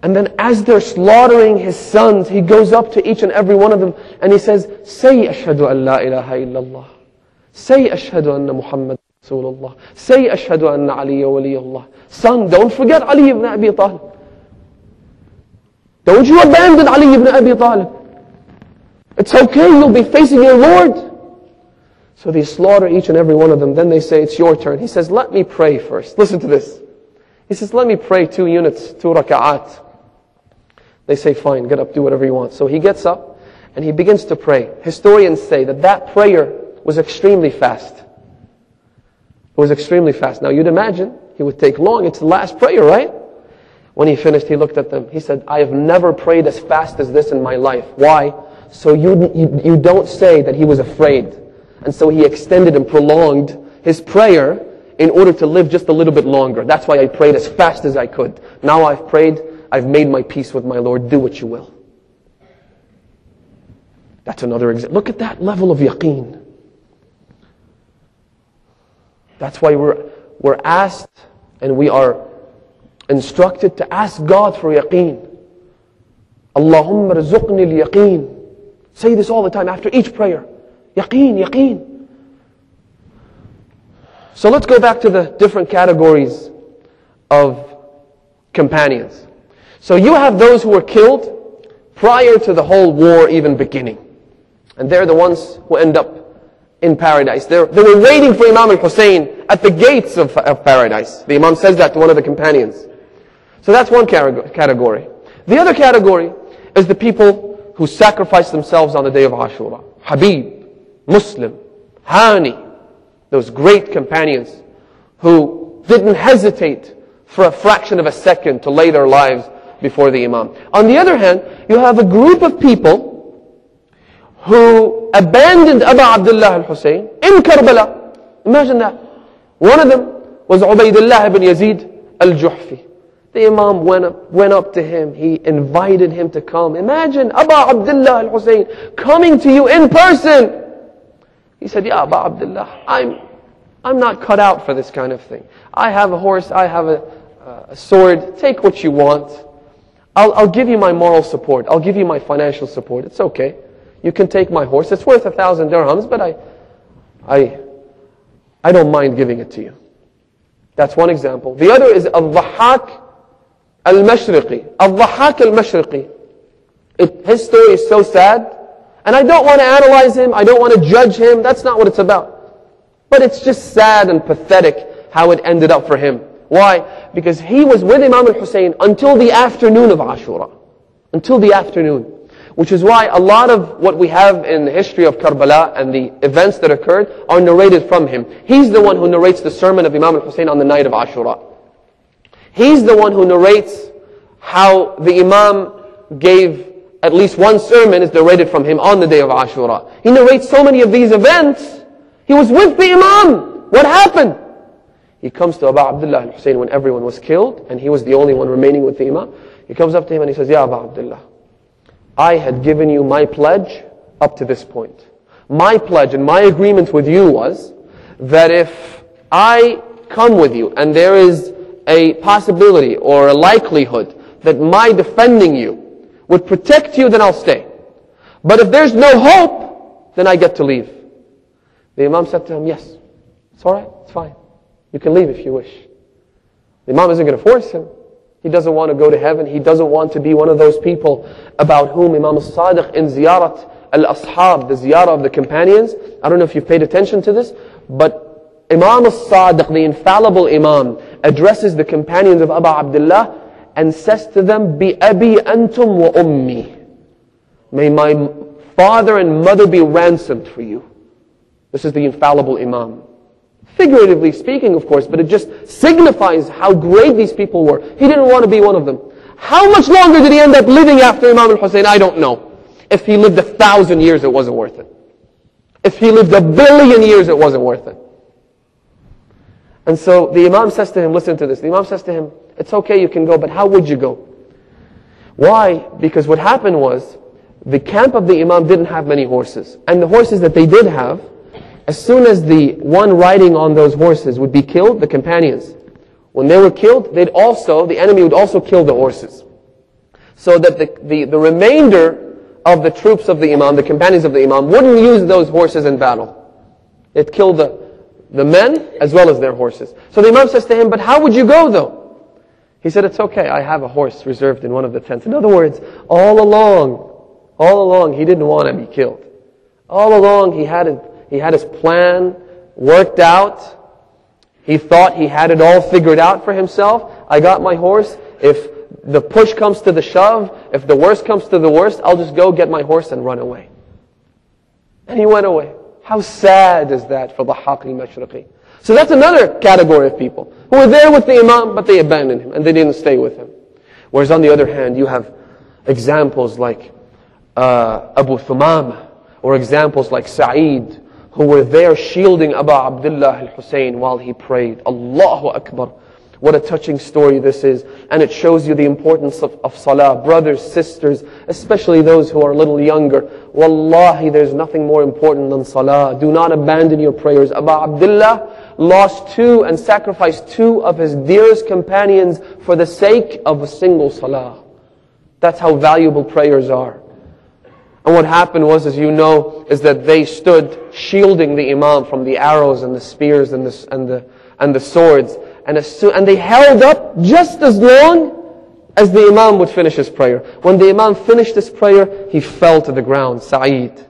And then as they're slaughtering his sons, he goes up to each and every one of them and he says, say ashhadu an la ilaha illallah. Say ashhadu anna Muhammad Rasulullah. Say ashhadu anna Ali waliyullah. Son, don't forget Ali ibn Abi Talib. Don't you abandon Ali ibn Abi Talib. It's okay, you'll be facing your Lord. So they slaughter each and every one of them. Then they say, it's your turn. He says, let me pray first. Listen to this. He says, let me pray 2 units, 2 raka'at. They say, fine, get up, do whatever you want. So he gets up and he begins to pray. Historians say that that prayer was extremely fast. It was extremely fast. Now you'd imagine he would take long. It's the last prayer, right? When he finished, he looked at them. He said, I have never prayed as fast as this in my life. Why? So you don't say that he was afraid. And so he extended and prolonged his prayer in order to live just a little bit longer. That's why I prayed as fast as I could. Now I've prayed, I've made my peace with my Lord. Do what you will. That's another example. Look at that level of yaqeen. That's why we're asked and we are instructed to ask God for yaqeen. Allahumma rzuqni al-yaqeen. Say this all the time after each prayer. Yaqeen, yaqeen. So let's go back to the different categories of companions. So you have those who were killed prior to the whole war even beginning. And they're the ones who end up in paradise. They were waiting for Imam al-Hussein at the gates of paradise. The Imam says that to one of the companions. So that's one category. The other category is the people who sacrificed themselves on the day of Ashura. Habib, Muslim, Hani, those great companions who didn't hesitate for a fraction of a second to lay their lives before the Imam. On the other hand, you have a group of people who abandoned Abu Abdullah al-Hussein in Karbala. Imagine that. One of them was Ubaydullah ibn Yazid al-Juhfi. The Imam went up to him. He invited him to come. Imagine Abu Abdullah al-Hussein coming to you in person. He said, Ya Abu Abdullah, I'm not cut out for this kind of thing. I have a horse, I have a sword. Take what you want. I'll give you my moral support. I'll give you my financial support. It's okay. You can take my horse. It's worth 1,000 dirhams, but I don't mind giving it to you. That's one example. The other is Al-Dhahhak Al-Mashriqi. Al-Dhahhak Al-Mashriqi. His story is so sad. And I don't want to analyze him. I don't want to judge him. That's not what it's about. But it's just sad and pathetic how it ended up for him. Why? Because he was with Imam al-Hussein until the afternoon of Ashura. Until the afternoon. Which is why a lot of what we have in the history of Karbala and the events that occurred are narrated from him. He's the one who narrates the sermon of Imam al-Hussein on the night of Ashura. He's the one who narrates how the Imam gave at least one sermon is narrated from him on the day of Ashura. He narrates so many of these events. He was with the Imam. What happened? He comes to Abu Abdullah al-Hussein when everyone was killed and he was the only one remaining with the Imam. He comes up to him and he says, Ya Abu Abdullah, I had given you my pledge up to this point. My pledge and my agreement with you was that if I come with you and there is a possibility or a likelihood that my defending you would protect you, then I'll stay. But if there's no hope, then I get to leave. The Imam said to him, yes, it's alright, it's fine. You can leave if you wish. The Imam isn't going to force him. He doesn't want to go to heaven. He doesn't want to be one of those people about whom Imam al-Sadiq in Ziyarat al-Ashab, the Ziyarah of the companions. I don't know if you've paid attention to this, but Imam al-Sadiq, the infallible Imam, addresses the companions of Abu Abdullah and says to them, Bi abi antum wa ummi. May my father and mother be ransomed for you. This is the infallible Imam. Figuratively speaking, of course, but it just signifies how great these people were. He didn't want to be one of them. How much longer did he end up living after Imam al-Hussein? I don't know. If he lived 1,000 years, it wasn't worth it. If he lived 1 billion years, it wasn't worth it. And so the Imam says to him, listen to this. The Imam says to him, it's okay, you can go, but how would you go? Why? Because what happened was, the camp of the Imam didn't have many horses. And the horses that they did have, as soon as the one riding on those horses would be killed, the companions, when they were killed, the enemy would also kill the horses. So that the remainder of the troops of the Imam, the companions of the Imam, wouldn't use those horses in battle. They'd kill the men as well as their horses. So the Imam says to him, but how would you go though? He said, it's okay, I have a horse reserved in one of the tents. In other words, all along, he didn't want to be killed. All along, he had his plan worked out. He thought he had it all figured out for himself. I got my horse. If the push comes to the shove, if the worst comes to the worst, I'll just go get my horse and run away. And he went away. How sad is that for the Haqi Mashriqi? So that's another category of people who were there with the Imam, but they abandoned him and they didn't stay with him. Whereas on the other hand, you have examples like Abu Thumama, or examples like Sa'id, who were there shielding Abu Abdullah al-Hussein while he prayed. Allahu Akbar. What a touching story this is. And it shows you the importance of salah. Brothers, sisters, especially those who are a little younger. Wallahi, there's nothing more important than salah. Do not abandon your prayers. Abu Abdullah lost two and sacrificed two of his dearest companions for the sake of a single salah. That's how valuable prayers are. And what happened was, as you know, is that they stood shielding the Imam from the arrows and the spears and the swords. And they held up just as long as the Imam would finish his prayer. When the Imam finished his prayer, he fell to the ground, Sa'id.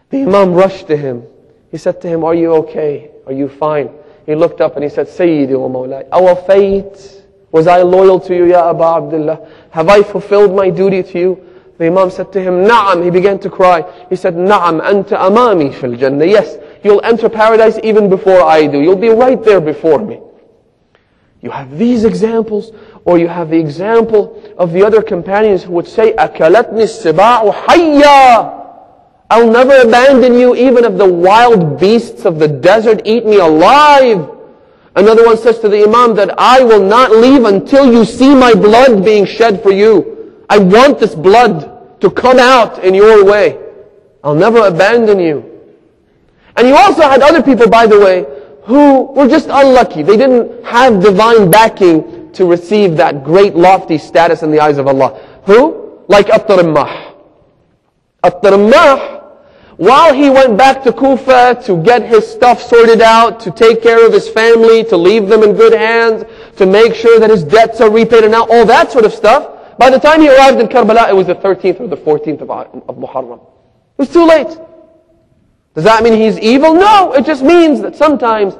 The Imam rushed to him. He said to him, are you okay? Are you fine? He looked up and he said, Sayyidi wa Mawlai, awafayt? Was I loyal to you, Ya Abu Abdullah? Have I fulfilled my duty to you? The Imam said to him, Na'am. He began to cry. He said, Na'am, anta amami fil jannah. Yes, you'll enter paradise even before I do. You'll be right there before me. You have these examples, or you have the example of the other companions who would say, أَكَلَتْنِ السِّبَاعُ حَيَّا. I'll never abandon you even if the wild beasts of the desert eat me alive. Another one says to the Imam that I will not leave until you see my blood being shed for you. I want this blood to come out in your way. I'll never abandon you. And you also had other people, by the way, who were just unlucky. They didn't have divine backing to receive that great lofty status in the eyes of Allah. Who? Like At-Tarimmah. At-Tarimmah, while he went back to Kufa to get his stuff sorted out, to take care of his family, to leave them in good hands, to make sure that his debts are repaid and all that sort of stuff, by the time he arrived in Karbala, it was the 13th or the 14th of Muharram. It was too late. Does that mean he's evil? No, it just means that sometimes,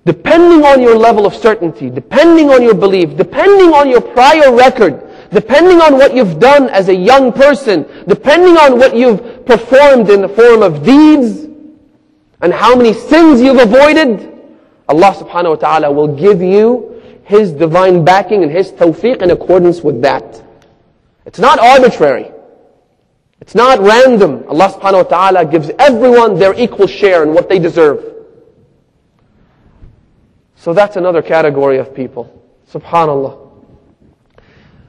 depending on your level of certainty, depending on your belief, depending on your prior record, depending on what you've done as a young person, depending on what you've performed in the form of deeds, and how many sins you've avoided, Allah subhanahu wa ta'ala will give you His divine backing and His tawfiq in accordance with that. It's not arbitrary. It's not random. Allah subhanahu wa ta'ala gives everyone their equal share in what they deserve. So that's another category of people. Subhanallah.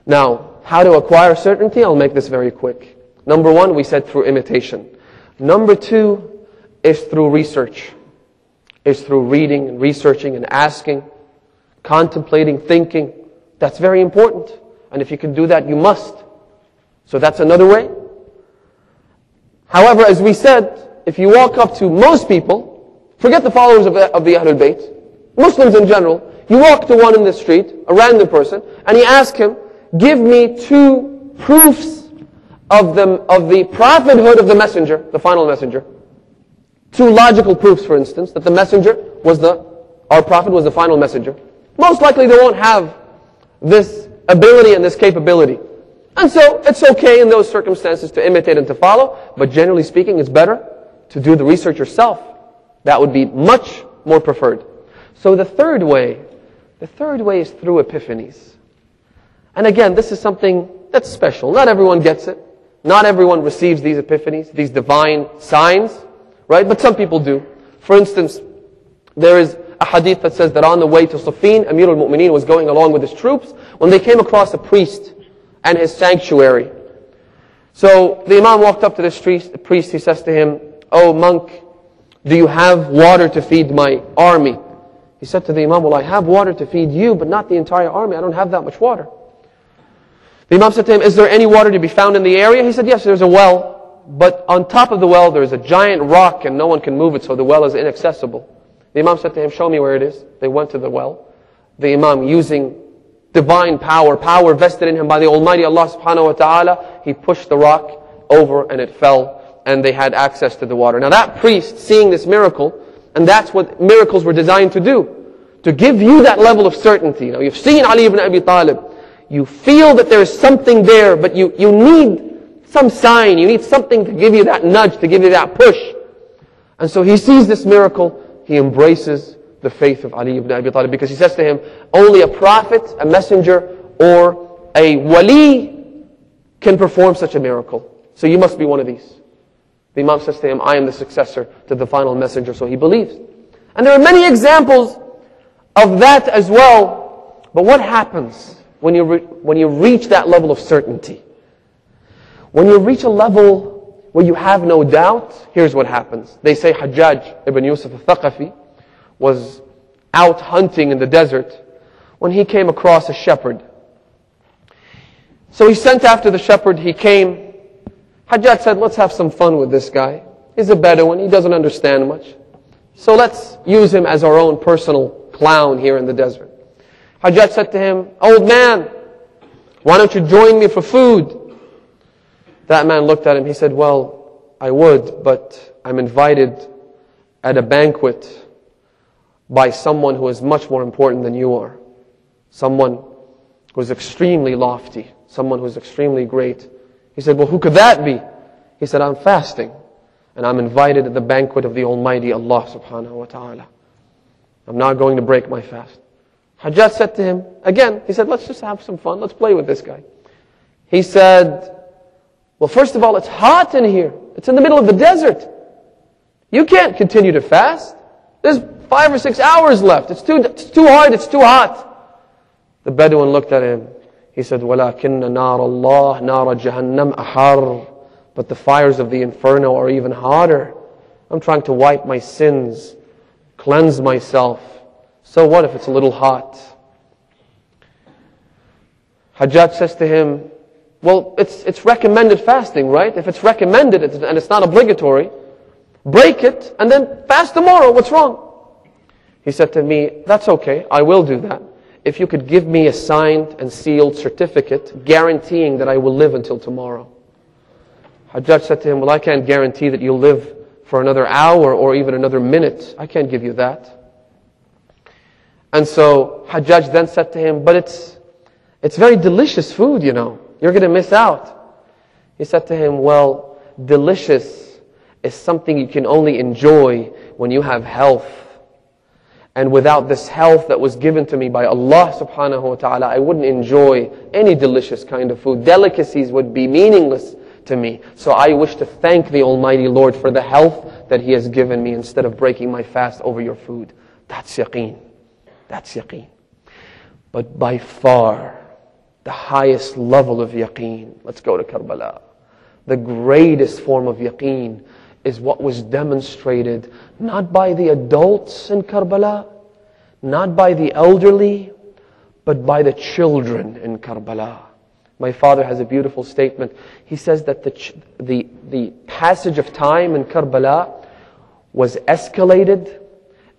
Now, how to acquire certainty? I'll make this very quick. Number one, we said through imitation. Number two is through research. Is through reading and researching and asking, contemplating, thinking. That's very important. And if you can do that, you must. So that's another way. However, as we said, if you walk up to most people, forget the followers of the Ahlul Bayt, Muslims in general, you walk to one in the street, a random person, and you ask him, give me two proofs of the prophethood of the messenger, the final messenger. Two logical proofs, for instance, that the messenger was our prophet was the final messenger. Most likely they won't have this ability and this capability. And so it's okay in those circumstances to imitate and to follow, but generally speaking, it's better to do the research yourself. That would be much more preferred. So the third way is through epiphanies. And again, this is something that's special. Not everyone gets it. Not everyone receives these epiphanies, these divine signs, right? But some people do. For instance, there is a hadith that says that on the way to Siffin, Amir al-Mu'mineen was going along with his troops when they came across a priest and his sanctuary. So the Imam walked up to this priest. He says to him, "Oh monk, do you have water to feed my army?" He said to the Imam, "Well, I have water to feed you, but not the entire army. I don't have that much water." The Imam said to him, "Is there any water to be found in the area?" He said, "Yes, there's a well, but on top of the well there is a giant rock and no one can move it, so the well is inaccessible." The Imam said to him, "Show me where it is." They went to the well. The Imam, using divine power, power vested in him by the Almighty Allah subhanahu wa ta'ala, he pushed the rock over and it fell and they had access to the water. Now that priest, seeing this miracle, and that's what miracles were designed to do, to give you that level of certainty. Now you've seen Ali ibn Abi Talib, you feel that there is something there, but you need some sign, you need something to give you that nudge, to give you that push. And so he sees this miracle, he embraces the faith of Ali ibn Abi Talib, because he says to him, only a prophet, a messenger, or a wali can perform such a miracle. So you must be one of these. The Imam says to him, I am the successor to the final messenger, so he believes. And there are many examples of that as well. But what happens when you reach that level of certainty? When you reach a level where you have no doubt, here's what happens. They say Hajjaj ibn Yusuf al-Thaqafi was out hunting in the desert when he came across a shepherd. So he sent after the shepherd, he came. Hajjaj said, let's have some fun with this guy. He's a Bedouin, he doesn't understand much. So let's use him as our own personal clown here in the desert. Hajjaj said to him, old man, why don't you join me for food? That man looked at him, he said, well, I would, but I'm invited at a banquet by someone who is much more important than you are. Someone who is extremely lofty. Someone who is extremely great. He said, well, who could that be? He said, I'm fasting. And I'm invited at the banquet of the Almighty Allah subhanahu wa ta'ala. I'm not going to break my fast. Hajjaj said to him, again, he said, let's just have some fun. Let's play with this guy. He said, well, first of all, it's hot in here. It's in the middle of the desert. You can't continue to fast. There's 5 or 6 hours left. It's too hard. It's too hot. The Bedouin looked at him. He said, وَلَكِنَّ نَارَ اللَّهِ نَارَ جَهَنَّمْ أَحَرُّ. But the fires of the inferno are even hotter. I'm trying to wipe my sins, cleanse myself. So what if it's a little hot? Hajjaj says to him, well, it's recommended fasting, right? If it's recommended and it's not obligatory, break it and then fast tomorrow. What's wrong? He said to me, that's okay, I will do that. If you could give me a signed and sealed certificate guaranteeing that I will live until tomorrow. Hajjaj said to him, well, I can't guarantee that you'll live for another hour or even another minute. I can't give you that. And so Hajjaj then said to him, but it's very delicious food, you know. You're going to miss out. He said to him, well, delicious is something you can only enjoy when you have health. And without this health that was given to me by Allah subhanahu wa ta'ala, I wouldn't enjoy any delicious kind of food. Delicacies would be meaningless to me. So I wish to thank the Almighty Lord for the health that He has given me instead of breaking my fast over your food. That's yaqeen. That's yaqeen. But by far, the highest level of yaqeen, let's go to Karbala. The greatest form of yaqeen is what was demonstrated not by the adults in Karbala, not by the elderly, but by the children in Karbala. My father has a beautiful statement. He says that the passage of time in Karbala was escalated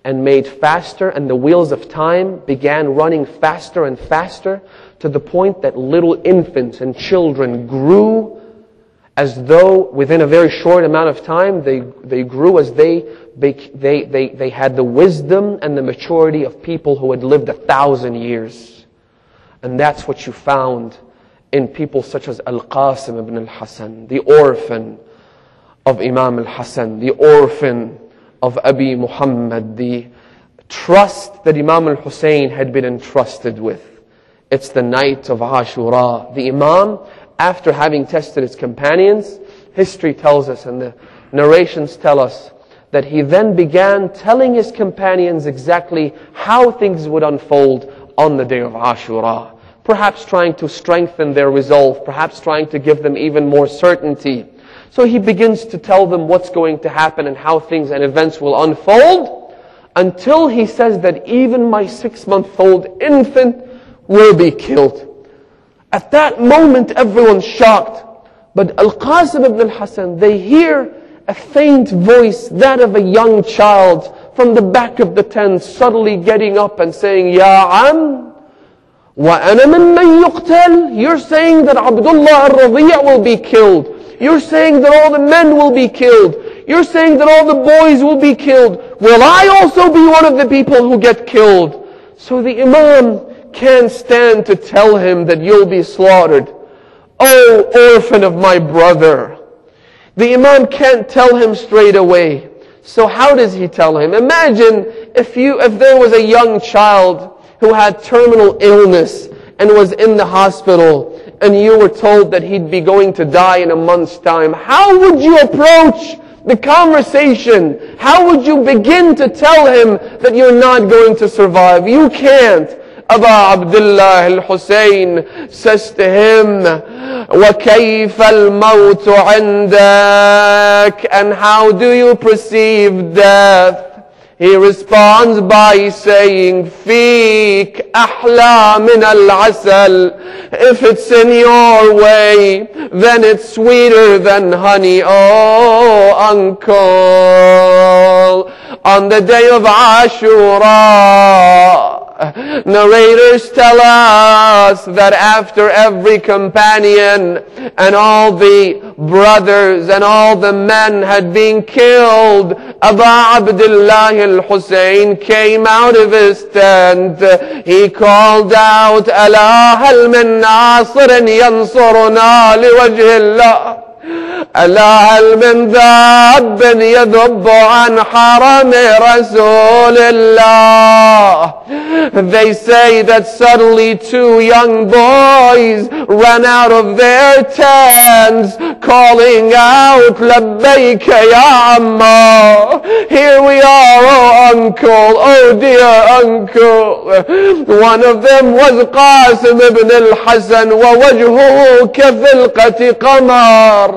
and made faster, and the wheels of time began running faster and faster to the point that little infants and children grew as though within a very short amount of time they grew as they had the wisdom and the maturity of people who had lived 1,000 years. And that's what you found in people such as Al-Qasim ibn al-Hasan, the orphan of Imam al-Hasan, the orphan of Abi Muhammad, the trust that Imam al-Hussein had been entrusted with. It's the night of Ashura. The Imam, after having tested his companions, history tells us and the narrations tell us that he then began telling his companions exactly how things would unfold on the day of Ashura. Perhaps trying to strengthen their resolve, perhaps trying to give them even more certainty. So he begins to tell them what's going to happen and how things and events will unfold, until he says that even my 6-month-old infant will be killed. At that moment, everyone's shocked. But Al-Qasim ibn al-Hasan, they hear a faint voice, that of a young child, from the back of the tent, subtly getting up and saying, Ya Am, وَأَنَا مِمَّنْ يُقْتَلْ. You're saying that Abdullah al-Radi' will be killed. You're saying that all the men will be killed. You're saying that all the boys will be killed. Will I also be one of the people who get killed? So the Imam can't stand to tell him that you'll be slaughtered. Oh, orphan of my brother. The Imam can't tell him straight away. So how does he tell him? Imagine if there was a young child who had terminal illness and was in the hospital, and you were told that he'd be going to die in a month's time. How would you approach the conversation? How would you begin to tell him that you're not going to survive? You can't. Abu Abdullah al-Hussein says to him, وَكَيْفَ الْمَوْتُ عِنْدَكَ? And how do you perceive death? He responds by saying, فِيك أَحْلَى مِنَ الْعَسَلِ. If it's in your way, then it's sweeter than honey. Oh, uncle, on the day of Ashura, narrators tell us that after every companion and all the brothers and all the men had been killed, Abu Abdullah al-Hussein came out of his tent. He called out, أَلَا هَلْ مِن نَاصِرٍ يَنصُرُنَا لِوَجْهِ اللَّهِ ألا هل من ذاب يذب عن حرم رسول الله. They say that suddenly two young boys ran out of their tents calling out, لبيك يا عمّا. Here we are, oh uncle, oh dear uncle. One of them was Qasim ibn al-Hasan, ووجهه كفلقة قمر.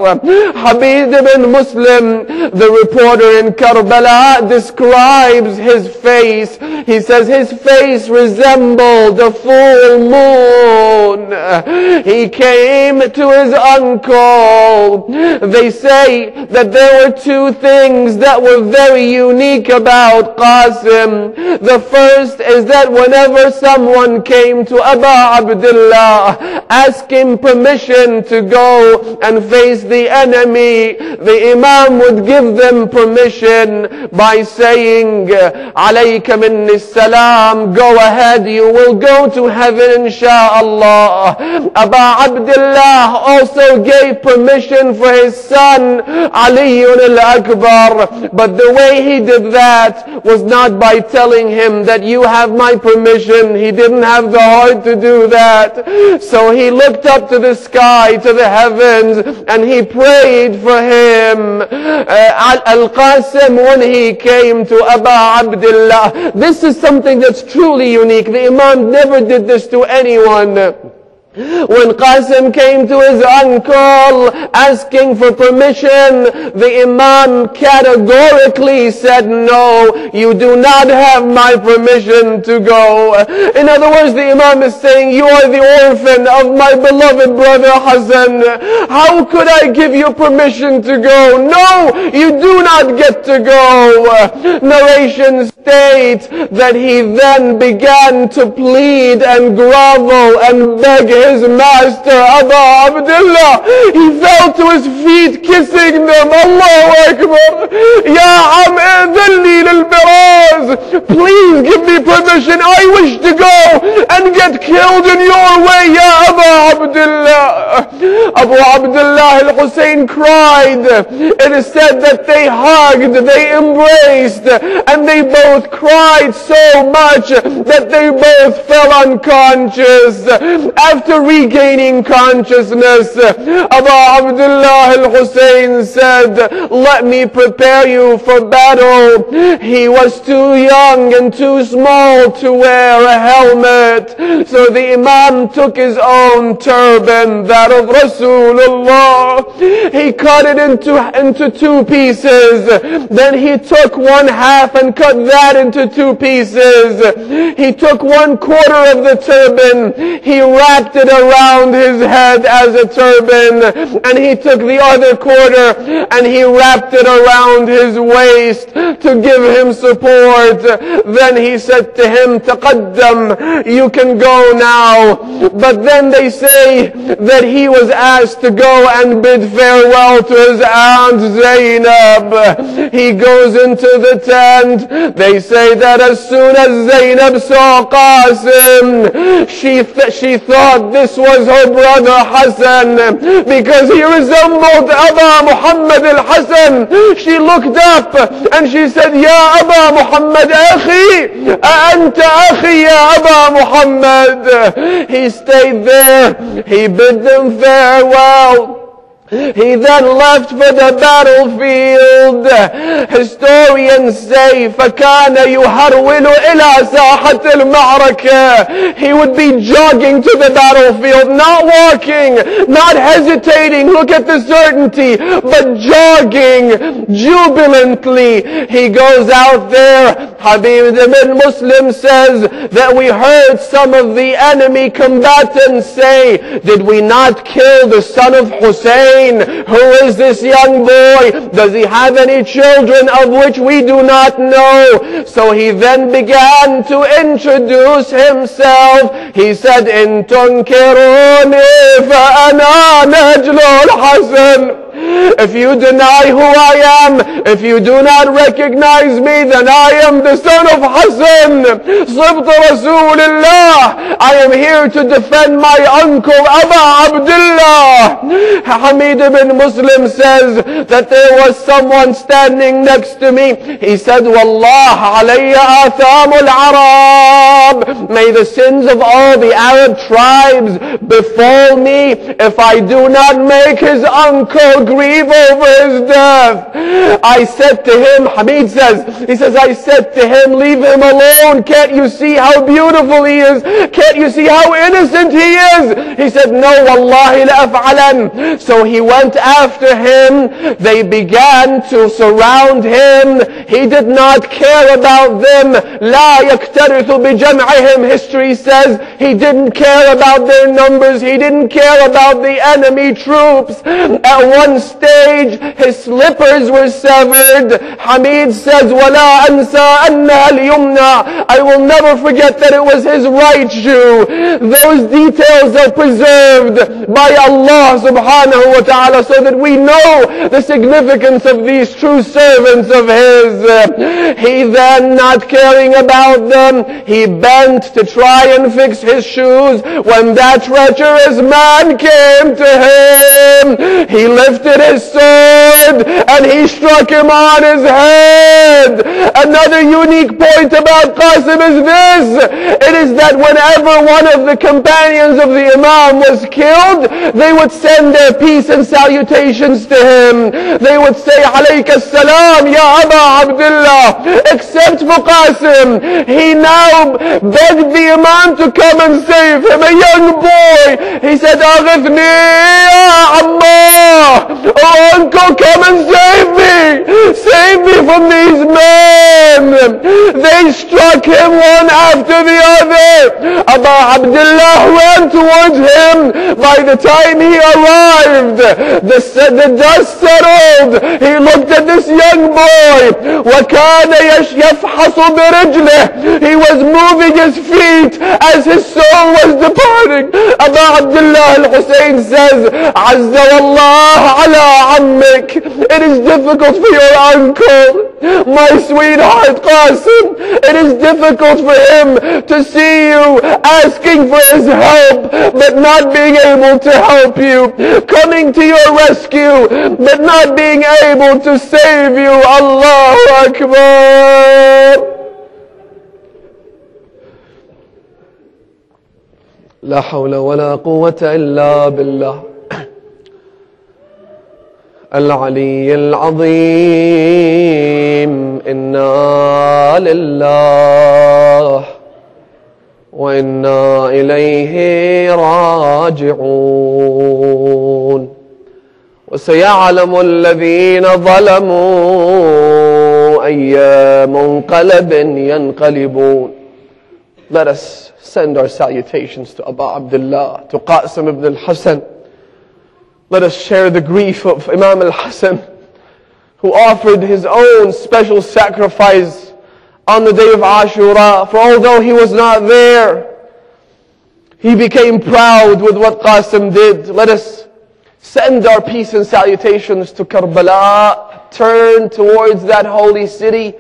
Habib ibn Muslim, the reporter in Karbala, describes his face. He says his face resembled a full moon. He came to his uncle. They say that there were two things that were very unique about Qasim. The first is that whenever someone came to Abu Abdullah asking permission to go and face the enemy, the Imam would give them permission by saying, alayka minni salam, go ahead, you will go to heaven insha'Allah. Abu Abdullah also gave permission for his son Ali al-Akbar, but the way he did that was not by telling him that you have my permission. He didn't have the heart to do that. So he looked up to the sky, to the heavens, and he prayed for him. Al-Qasim, when he came to Abu Abdullah, this is something that's truly unique. The Imam never did this to anyone. When Qasim came to his uncle asking for permission, the Imam categorically said, no, you do not have my permission to go. In other words, the Imam is saying, you are the orphan of my beloved brother Hassan. How could I give you permission to go? No, you do not get to go. Narrations state that he then began to plead and grovel and beg his master, Abu Abdullah. He fell to his feet kissing them. Allahu Akbar. Ya Am idhilli lil-biraz. Please give me permission. I wish to go and get killed in your way, Ya Abu Abdullah. Abu Abdullah al-Hussein cried. It is said that they hugged, they embraced, and they both cried so much that they both fell unconscious. After regaining consciousness, Abu Abdullah al-Hussein said, let me prepare you for battle. He was too young and too small to wear a helmet. So the Imam took his own turban, that of Rasulullah. He cut it into two pieces. Then he took one half and cut that into two pieces. He took 1/4 of the turban. He wrapped it around his head as a turban. And he took the other quarter and he wrapped it around his waist to give him support. Then he said to him, تقدم, you you can go now. But then they say that he was asked to go and bid farewell to his aunt Zainab. He goes into the tent. They say that as soon as Zainab saw Qasim, she thought this was her brother Hassan, because he resembled Aba Muhammad al-Hassan. She looked up and she said, Ya Aba Muhammad akhi, anta akhi ya Aba Muhammad. He stayed there. He bid them farewell. He then left for the battlefield. Historians say, فَكَانَ يُهَرْوِلُ إِلَى سَاحَةِ الْمَعْرَكَةِ. He would be jogging to the battlefield, not walking, not hesitating, look at the certainty, but jogging jubilantly. He goes out there. Habib ibn Muslim says that we heard some of the enemy combatants say, did we not kill the son of Hussein? Who is this young boy? Does he have any children of which we do not know? So he then began to introduce himself. He said, In tunkiruni fa ana najlul Hasan. If you deny who I am, if you do not recognize me, then I am the son of Hassan. Sibt Rasulullah. I am here to defend my uncle Aba Abdullah. Hamid ibn Muslim says that there was someone standing next to me. He said, Wallah alayya athamul Arab. May the sins of all the Arab tribes befall me if I do not make his uncle grieve over his death. I said to him, Hamid says, he says, I said to him, leave him alone. Can't you see how beautiful he is? Can't you see how innocent he is? He said, no, wallahi la af'alan. So he went after him. They began to surround him. He did not care about them. La yaktarithu bijam'ihim. History says he didn't care about their numbers. He didn't care about the enemy troops. At one stage, his slippers were severed. Hamid says, وَلَا أَنْسَى أَنَّهَا الْيُمْنَى. I will never forget that it was his right shoe. Those details are preserved by Allah subhanahu wa ta'ala so that we know the significance of these true servants of His. He then, not caring about them, he bent to try and fix his shoes. When that treacherous man came to him, he lifted his sword and he struck him on his head. Another unique point about Qasim is this. It is that whenever one of the companions of the Imam was killed, they would send their peace and salutations to him. They would say, Alayka salam, Ya Aba Abdullah. Except for Qasim. He now begged the Imam to come and save him. A young boy. He said, Aghithni ya Amma. Oh uncle, come and save me. Save me from these men. They struck him one after the other. Aba Abdullah ran towards him. By the time he arrived, the dust settled. He looked at this young boy. وَكَانَ يَفْحَصُ بِرِجْلِهِ. He was moving his feet as his soul was departing. Aba Abdullah al-Hussein says, عَزَّ وَاللَّهُ عَلَىٰ عَمِّكِ. It is difficult for your uncle, my sweetheart Qasim. It is difficult for him to see you asking for his help, but not being able to help you. Coming to your rescue, but not being able to save you. Allahu Akbar. لا حول ولا قوة إلا بالله العلي العظيم. إنا لله وإنا إليه راجعون. وسيعلم الذين ظلموا أي منقلب ينقلبون. Let us send our salutations to Aba Abdullah, to Qasim ibn al-Hasan. Let us share the grief of Imam al-Hasan, who offered his own special sacrifice on the day of Ashura. For although he was not there, he became proud with what Qasim did. Let us send our peace and salutations to Karbala. Turn towards that holy city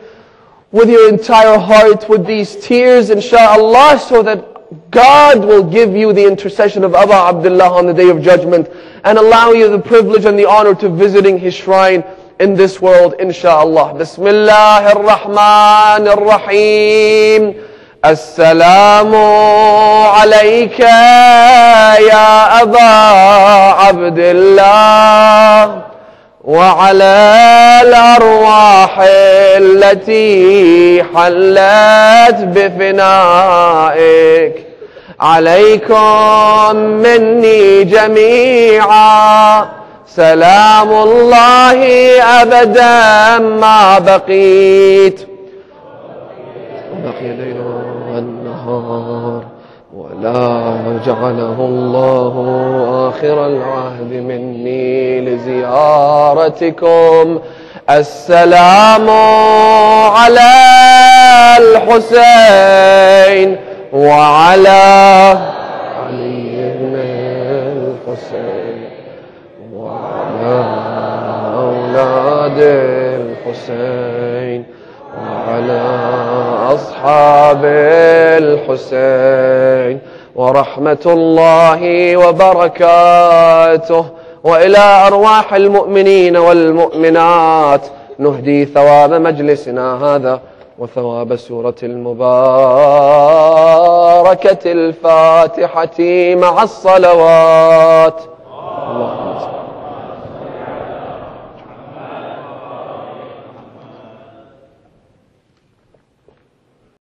with your entire heart, with these tears, inshaAllah, so that God will give you the intercession of Abu Abdullah on the Day of Judgment and allow you the privilege and the honor to visiting his shrine in this world, inshaAllah. Bismillah ar-Rahman ar-Rahim. Assalamu alayka ya Aba Abdullah وعلى الأرواح التي حلت بفنائك عليكم مني جميعا سلام الله أبدا ما بقيت بقي الليل والنهار ولا جعله الله آخر العهد مني لزيارتكم السلام على الحسين وعلى علي بن الحسين وعلى أولاد الحسين وعلى أصحاب الحسين ورحمة الله وبركاته وإلى أرواح المؤمنين والمؤمنات نهدي ثواب مجلسنا هذا وثواب سورة المباركة الفاتحة مع الصلوات.